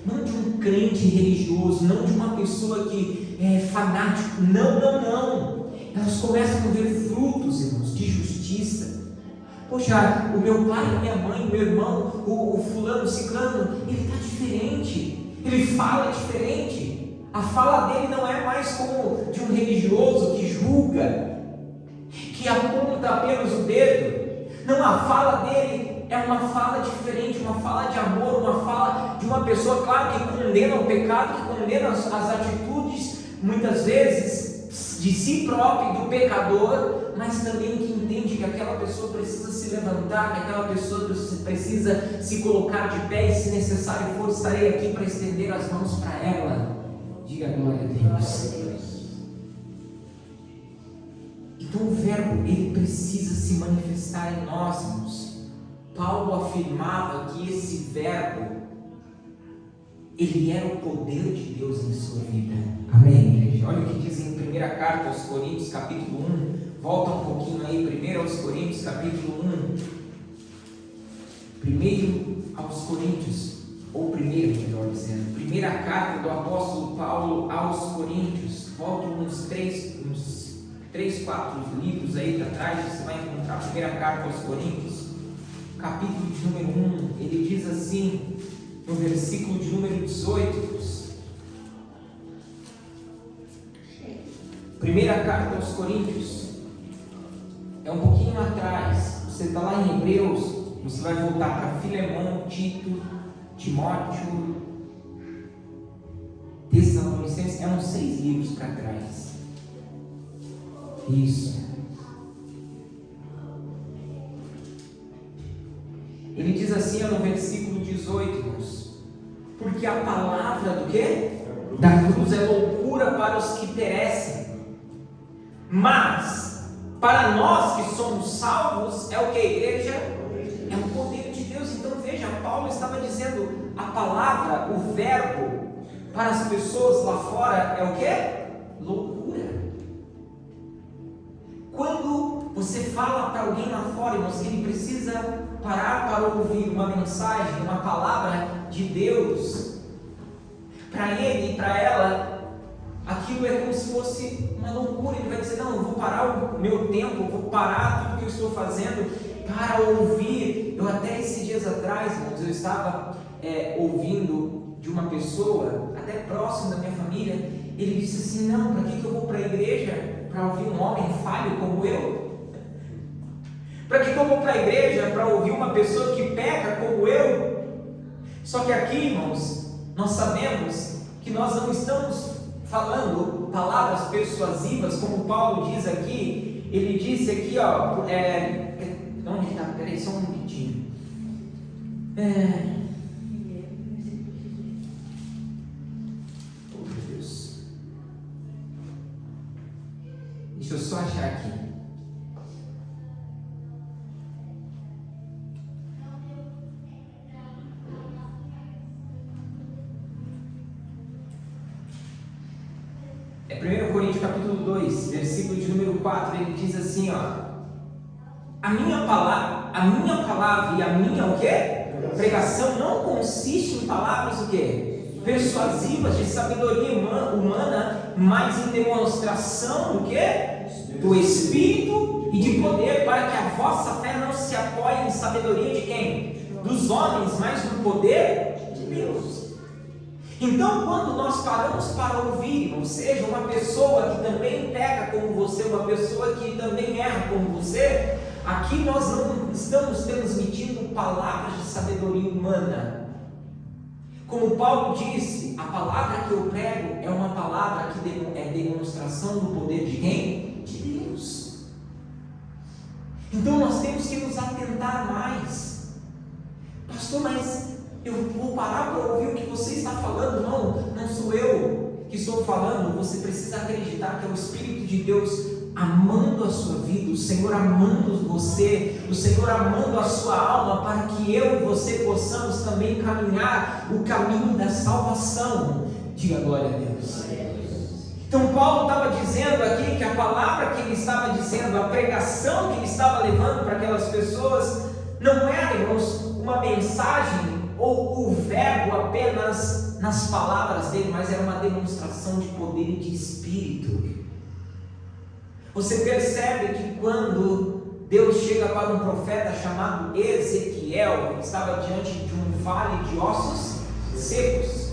não de um crente religioso, não de uma pessoa que é fanático, não, elas começam a ver frutos, irmãos, de justiça. Poxa, o meu pai, a minha mãe, o meu irmão, o fulano, o ciclano, ele está diferente, ele fala diferente, a fala dele não é mais como de um religioso que julga, que aponta apenas o dedo, não, a fala dele é uma fala diferente, uma fala de amor, uma fala de uma pessoa, claro, que condena o pecado, que condena as atitudes, muitas vezes, de si próprio e do pecador, mas também que entende que aquela pessoa precisa se levantar, que aquela pessoa precisa se colocar de pé, e se necessário for, estarei aqui para estender as mãos para ela. Diga glória a Deus. Então o verbo, ele precisa se manifestar em nós, irmãos. Paulo afirmava que esse verbo, ele era o poder de Deus em sua vida. Amém, igreja? Olha o que diz em 1 carta aos Coríntios, capítulo 1. Volta um pouquinho aí, 1 aos Coríntios, capítulo 1. 1 aos Coríntios, ou primeiro, melhor dizendo. Primeira carta do apóstolo Paulo aos Coríntios. Volta uns 3, 4 livros aí para trás, você vai encontrar a primeira carta aos Coríntios, capítulo de número 1. Ele diz assim, no versículo de número 18. Primeira carta aos Coríntios, é um pouquinho atrás. Você está lá em Hebreus, você vai voltar para Filemão, Tito, Timóteo, Tessalonicenses, é uns 6 livros para trás. Isso. Ele diz assim no versículo 18, irmãos, porque a palavra do quê? Da cruz é loucura para os que perecem, mas para nós que somos salvos é o que, igreja? É o poder de Deus. Então veja, Paulo estava dizendo, a palavra, o verbo, para as pessoas lá fora é o que? Loucura. Quando você fala para alguém lá fora, irmãos, que ele precisa parar para ouvir uma mensagem, uma palavra de Deus, para ele e para ela, aquilo é como se fosse uma loucura. Ele vai dizer, não, eu vou parar o meu tempo, eu vou parar tudo que eu estou fazendo para ouvir. Eu até esses dias atrás, irmãos, eu estava ouvindo de uma pessoa, até próximo da minha família. Ele disse assim, não, para que eu vou para a igreja? Para ouvir um homem falho como eu? Para que eu vou para a igreja? Para ouvir uma pessoa que peca como eu? Só que aqui, irmãos, nós sabemos que nós não estamos falando palavras persuasivas, como Paulo diz aqui. Ele disse aqui, ó, onde está? Peraí, só um minutinho. Oh, meu Deus. Deixa eu só achar aqui. É 1 Coríntios capítulo 2, versículo de número 4, ele diz assim, ó: a minha palavra e a minha o quê? Pregação não consiste em palavras o quê? Persuasivas de sabedoria humana, mas em demonstração do quê? Do Espírito e de poder, para que a vossa fé não se apoie em sabedoria de quem? Dos homens, mas no poder de Deus. Então, quando nós paramos para ouvir, ou seja, uma pessoa que também peca como você, uma pessoa que também erra como você, aqui nós não estamos transmitindo palavras de sabedoria humana. Como Paulo disse, a palavra que eu prego é uma palavra que é demonstração do poder de quem? De Deus. Então nós temos que nos atentar mais. Pastor, mas eu vou parar para ouvir o que você está falando? Não sou eu que estou falando. Você precisa acreditar que é o Espírito de Deus amando a sua vida, o Senhor amando você, o Senhor amando a sua alma, para que eu e você possamos também caminhar o caminho da salvação. Diga glória a Deus. Então Paulo estava dizendo aqui que a palavra que ele estava dizendo, a pregação que ele estava levando para aquelas pessoas, não era, irmãos, uma mensagem ou o verbo apenas nas palavras dele, mas era uma demonstração de poder e de espírito. Você percebe que quando Deus chega para um profeta chamado Ezequiel, que estava diante de um vale de ossos secos,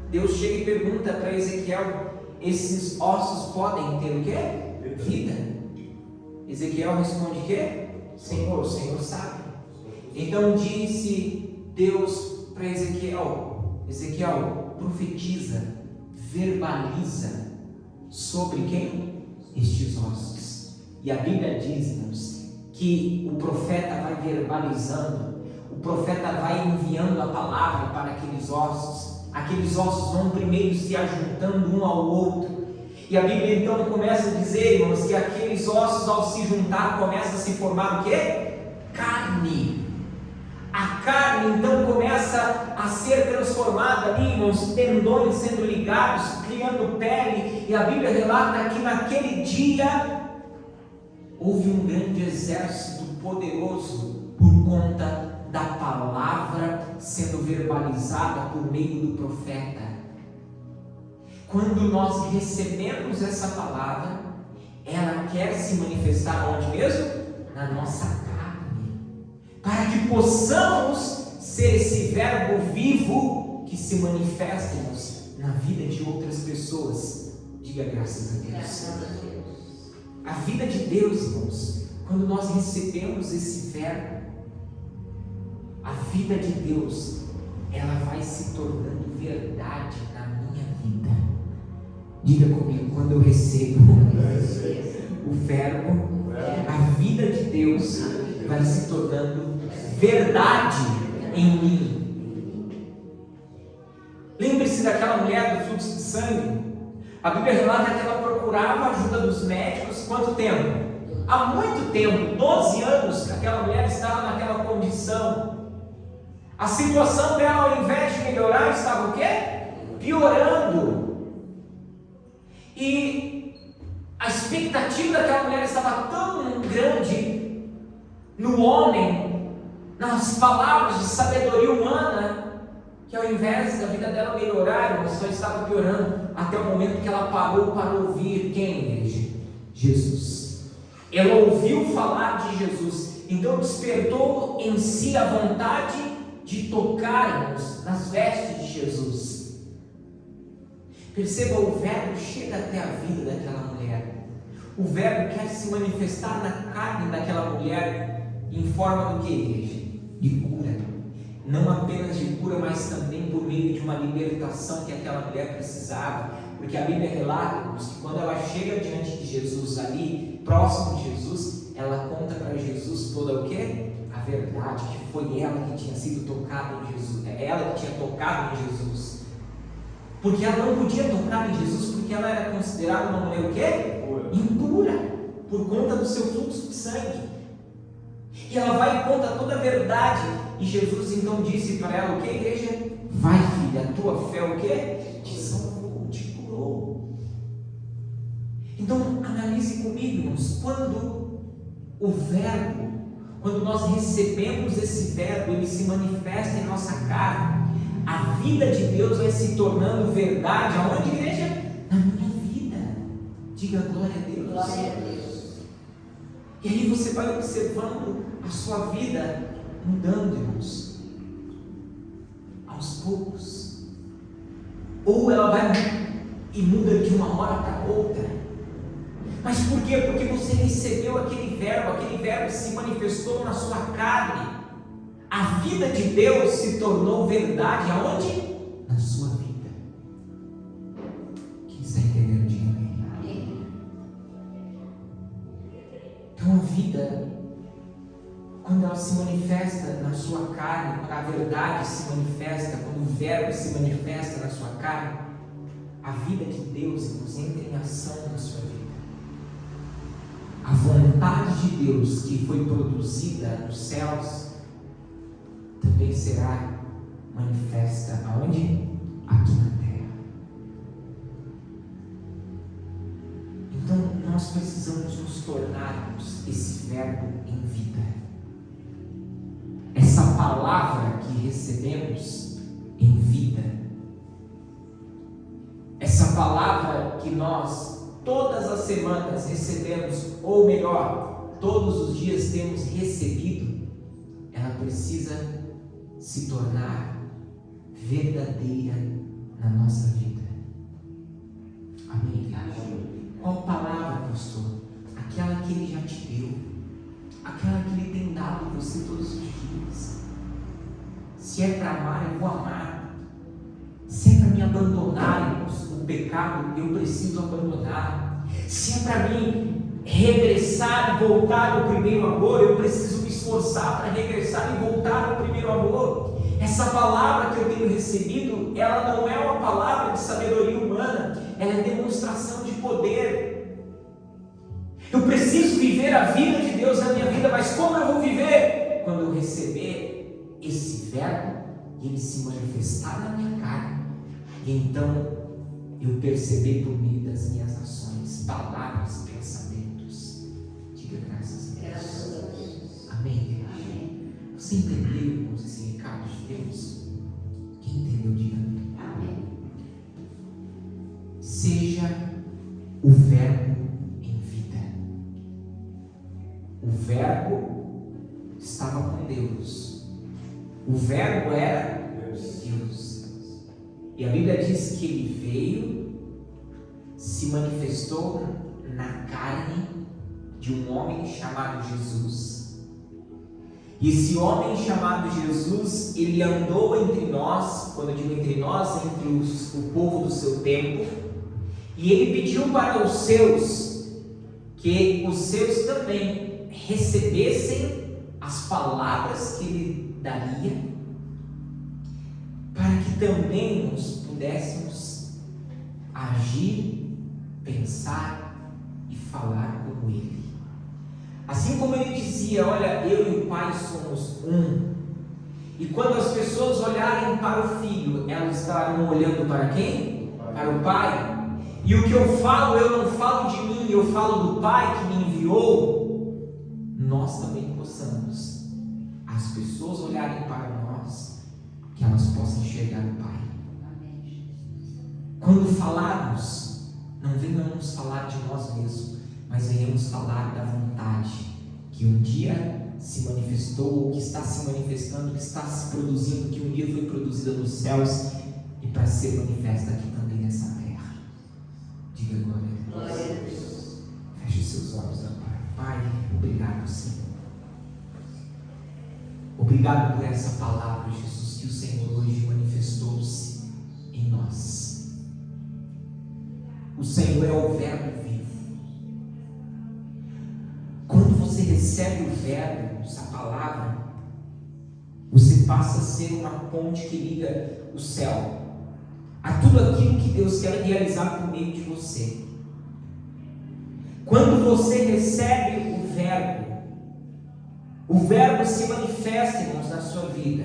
Deus chega e pergunta para Ezequiel: esses ossos podem ter o quê? Vida. Ezequiel responde: o quê? Senhor, o Senhor sabe. Então disse Deus para Ezequiel: profetiza, verbaliza sobre quem? Estes ossos. E a Bíblia diz-nos que o profeta vai verbalizando, o profeta vai enviando a palavra para aqueles ossos vão primeiro se ajuntando um ao outro, e a Bíblia então começa a dizer, irmãos, que aqueles ossos ao se juntar começa a se formar o quê? Carne. A carne então começa a ser transformada ali, irmãos, tendões sendo ligados, criando pele, e a Bíblia relata que naquele dia houve um grande exército poderoso por conta da palavra sendo verbalizada por meio do profeta. Quando nós recebemos essa palavra, ela quer se manifestar onde mesmo? Na nossa carne, para que possamos ser esse verbo vivo que se manifesta na vida de outras pessoas. Diga graças a Deus. Graças a Deus. A vida de Deus, irmãos, quando nós recebemos esse verbo, a vida de Deus, ela vai se tornando verdade na minha vida. Diga comigo, quando eu recebo o verbo, a vida de Deus vai se tornando verdade em mim. Lembre-se daquela mulher do fluxo de sangue. A Bíblia relata que ela procurava a ajuda dos médicos. Quanto tempo? Há muito tempo, 12 anos que aquela mulher estava naquela condição. A situação dela, ao invés de melhorar, estava o quê? Piorando. E a expectativa daquela mulher estava tão grande no homem, nas palavras de sabedoria humana, que ao invés da vida dela melhorar, ela só estava piorando, até o momento que ela parou para ouvir quem, igreja? Jesus. Ela ouviu falar de Jesus, então despertou em si a vontade de tocarmos nas vestes de Jesus. Perceba, o verbo chega até a vida daquela mulher. O verbo quer se manifestar na carne daquela mulher em forma do que, igreja? De cura. Não apenas de cura, mas também por meio de uma libertação que aquela mulher precisava. Porque a Bíblia relata que quando ela chega diante de Jesus ali, próximo de Jesus, ela conta para Jesus toda o quê? A verdade, que foi ela que tinha sido tocada em Jesus, ela que tinha tocado em Jesus, porque ela não podia tocar em Jesus, porque ela era considerada uma mulher o quê? Impura, por conta do seu fluxo de sangue, e ela vai e conta toda a verdade, e Jesus então disse para ela o que, igreja? Vai, filha, a tua fé o quê? Te salvou, te curou. Então analise comigo, irmãos, quando nós recebemos esse verbo, ele se manifesta em nossa carne, a vida de Deus vai se tornando verdade. Aonde, igreja? Na minha vida. Diga glória a Deus. Glória a Deus. E aí você vai observando a sua vida mudando, irmãos, aos poucos. Ou ela vai e muda de uma hora para outra. Mas por quê? Porque você recebeu aquele verbo se manifestou na sua carne. A vida de Deus se tornou verdade. Aonde? Na sua vida. Quem está entendendo? Diga amém. Então a vida, quando ela se manifesta na sua carne, quando a verdade se manifesta, quando o verbo se manifesta na sua carne, a vida de Deus nos entra em ação na sua vida. A vontade de Deus que foi produzida nos céus também será manifesta aonde? Aqui na terra. Então nós precisamos nos tornarmos esse verbo em vida. Essa palavra que recebemos em vida. Essa palavra que nós todas as semanas recebemos, ou melhor, todos os dias temos recebido, ela precisa se tornar verdadeira na nossa vida. Amém? Qual palavra, pastor? Aquela que Ele já te deu, aquela que Ele tem dado a você todos os dias. Se é para amar, eu vou amar. Se é para me abandonar o pecado, eu preciso abandonar. Se é para mim regressar e voltar ao primeiro amor, eu preciso me esforçar para regressar e voltar ao primeiro amor. Essa palavra que eu tenho recebido, ela não é uma palavra de sabedoria humana, ela é demonstração de poder. Eu preciso viver a vida de Deus na minha vida, mas como eu vou viver? Quando eu receber esse verbo e ele se manifestar na minha carne, e então eu perceber por meio das minhas ações, palavras, pensamentos. Diga graças a Deus. Graças a Deus. Amém, igreja? Amém. Você entendeu, irmãos, esse recado de Deus? Quem entendeu, diga amém. Amém. Seja o verbo em vida. O verbo estava com Deus. O verbo era Deus. E a Bíblia diz que ele veio, se manifestou na carne de um homem chamado Jesus. E esse homem chamado Jesus, ele andou entre nós, quando eu digo entre nós, entre o povo do seu tempo, e ele pediu para os seus, que os seus também recebessem as palavras que ele daria, para que também nós pudéssemos agir, pensar e falar como ele. Assim como ele dizia, olha, eu e o Pai somos um. E quando as pessoas olharem para o Filho, elas estarão olhando para quem? Para o Pai. E o que eu falo, eu não falo de mim, eu falo do Pai que me enviou. Nós também possamos, as pessoas olharem para nós, que elas possam enxergar o Pai. Quando falarmos, não venhamos falar de nós mesmos, mas venhamos falar da vontade que um dia se manifestou, que está se manifestando, que está se produzindo, que um dia foi produzida nos céus e para ser manifesta aqui também nessa terra. Diga glória a Deus. Feche seus olhos agora. Pai, obrigado, Senhor. Obrigado por essa palavra, Jesus, que o Senhor hoje manifestou-se em nós. O Senhor é o verbo vivo. Quando você recebe o verbo, essa palavra, você passa a ser uma ponte que liga o céu a tudo aquilo que Deus quer realizar por meio de você. Quando você recebe o verbo se manifesta, irmãos, na sua vida.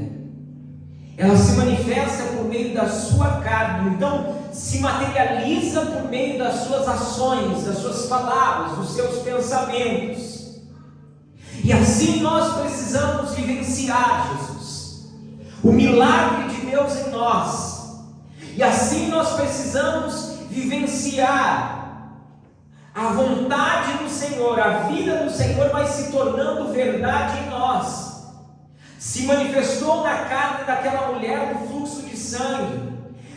Ela se manifesta por meio da sua carne, então se materializa por meio das suas ações, das suas palavras, dos seus pensamentos. E assim nós precisamos vivenciar, Jesus, o milagre de Deus em nós. E assim nós precisamos vivenciar a vontade do Senhor. A vida do Senhor vai se tornando verdade em nós. Se manifestou na carne daquela mulher do fluxo de sangue.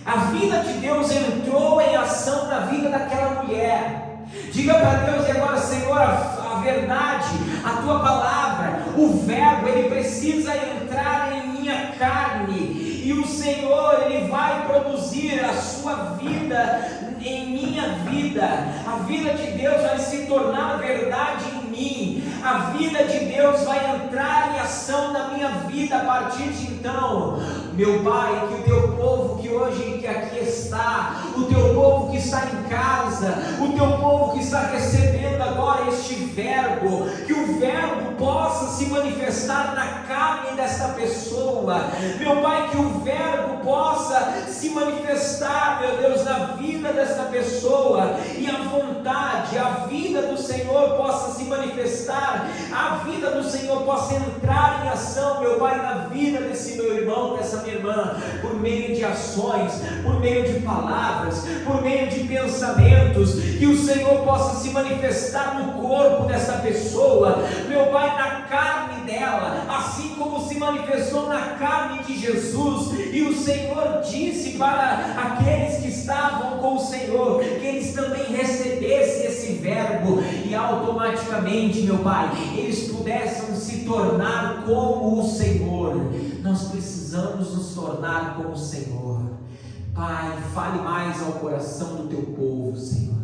A vida de Deus entrou em ação na vida daquela mulher. Diga para Deus agora, Senhor, a verdade, a tua palavra, o verbo, ele precisa entrar em minha carne. E o Senhor, ele vai produzir a sua vida em minha vida. A vida de Deus vai se tornar verdade em mim. A vida de Deus vai entrar em ação na minha vida a partir de então. Meu Pai, que o teu povo que hoje que aqui está, o teu povo que está em casa, o teu povo que está recebendo agora este verbo, que o verbo possa se manifestar na carne desta pessoa. Meu Pai, que o verbo possa se manifestar, meu Deus, na vida desta pessoa, e a vontade, a vida do Senhor possa se manifestar, a vida do Senhor possa entrar em ação, meu Pai, na vida desse meu irmão, dessa minha irmã, por meio de ações, por meio de palavras, por meio de pensamentos, que o Senhor possa se manifestar no corpo dessa pessoa, meu Pai, na carne dela, assim como se manifestou na carne de Jesus. E o Senhor disse para aqueles que estavam com o Senhor, que eles também recebessem esse verbo, e automaticamente, meu Pai, eles pudessem se tornar como o Senhor. Nós precisamos precisamos nos tornar como o Senhor. Pai, fale mais ao coração do teu povo, Senhor.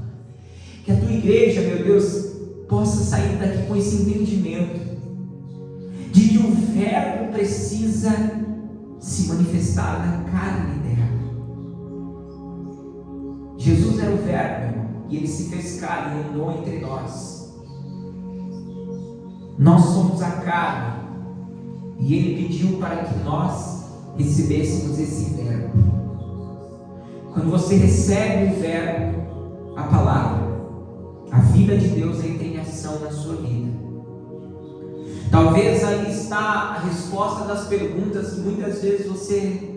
Que a tua igreja, meu Deus, possa sair daqui com esse entendimento de que o Verbo precisa se manifestar na carne dela. Jesus era o Verbo, irmão, e ele se fez carne e andou entre nós. Nós somos a carne, e ele pediu para que nós recebêssemos esse Verbo. Quando você recebe o Verbo, a palavra, a vida de Deus entra em ação na sua vida. Talvez aí está a resposta das perguntas que muitas vezes você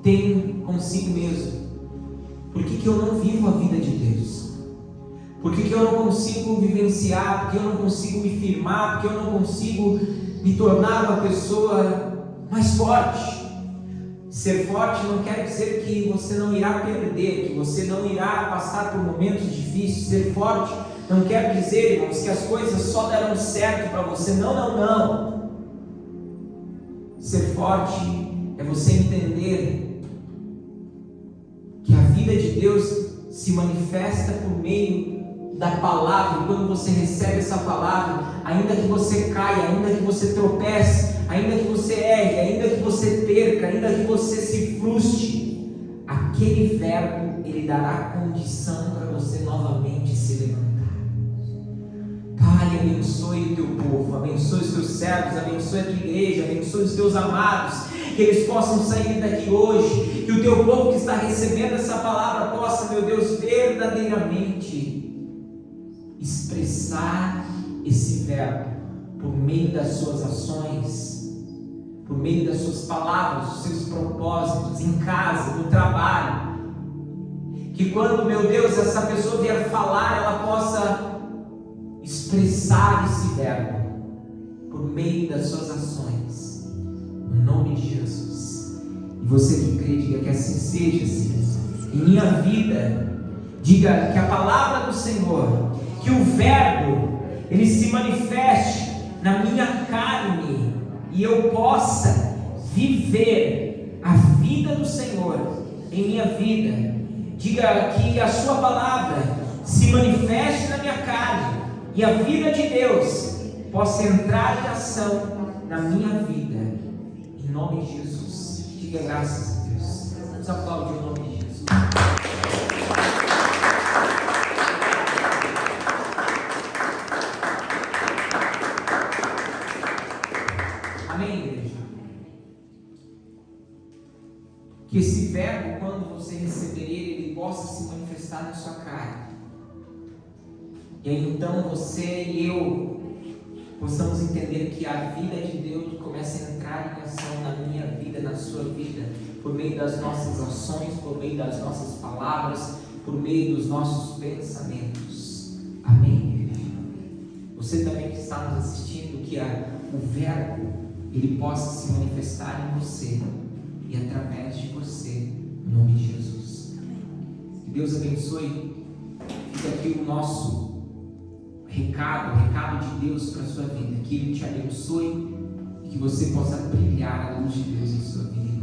tem consigo mesmo. Por que eu não vivo a vida de Deus? Por que eu não consigo vivenciar? Por que eu não consigo me firmar? Por que eu não consigo me tornar uma pessoa mais forte? Ser forte não quer dizer que você não irá perder, que você não irá passar por momentos difíceis. Ser forte não quer dizer, irmãos, que as coisas só darão certo para você. Não. Ser forte é você entender que a vida de Deus se manifesta por meio da palavra. E quando você recebe essa palavra, ainda que você caia, ainda que você tropece, ainda que você erre, ainda que você perca, ainda que você se frustre, aquele Verbo, ele dará condição para você novamente se levantar. Pai, abençoe o teu povo, abençoe os teus servos, abençoe a tua igreja, abençoe os teus amados, que eles possam sair daqui hoje, que o teu povo que está recebendo essa palavra possa, meu Deus, verdadeiramente expressar esse Verbo por meio das suas ações, por meio das suas palavras, dos seus propósitos, em casa, no trabalho. Que quando, meu Deus, essa pessoa vier falar, ela possa expressar esse Verbo por meio das suas ações, no nome de Jesus. E você que crê, diga que assim seja, Senhor. Em minha vida, diga que a palavra do Senhor, que o Verbo, ele se manifeste na minha carne e eu possa viver a vida do Senhor em minha vida. Diga que a sua palavra se manifeste na minha carne e a vida de Deus possa entrar em ação na minha vida, em nome de Jesus. Diga graças a Deus. Vamos aplaudir o nome de Jesus. Amém, igreja? Que esse Verbo, quando você receber ele possa se manifestar na sua carne. E aí, então você e eu possamos entender que a vida de Deus começa a entrar em ação na minha vida, na sua vida, por meio das nossas ações, por meio das nossas palavras, por meio dos nossos pensamentos. Amém, igreja? Você também que está nos assistindo, que o Verbo, ele possa se manifestar em você e através de você, em nome de Jesus. Que Deus abençoe. Fica aqui o nosso recado, o recado de Deus para a sua vida. Que Ele te abençoe e que você possa brilhar a luz de Deus em sua vida.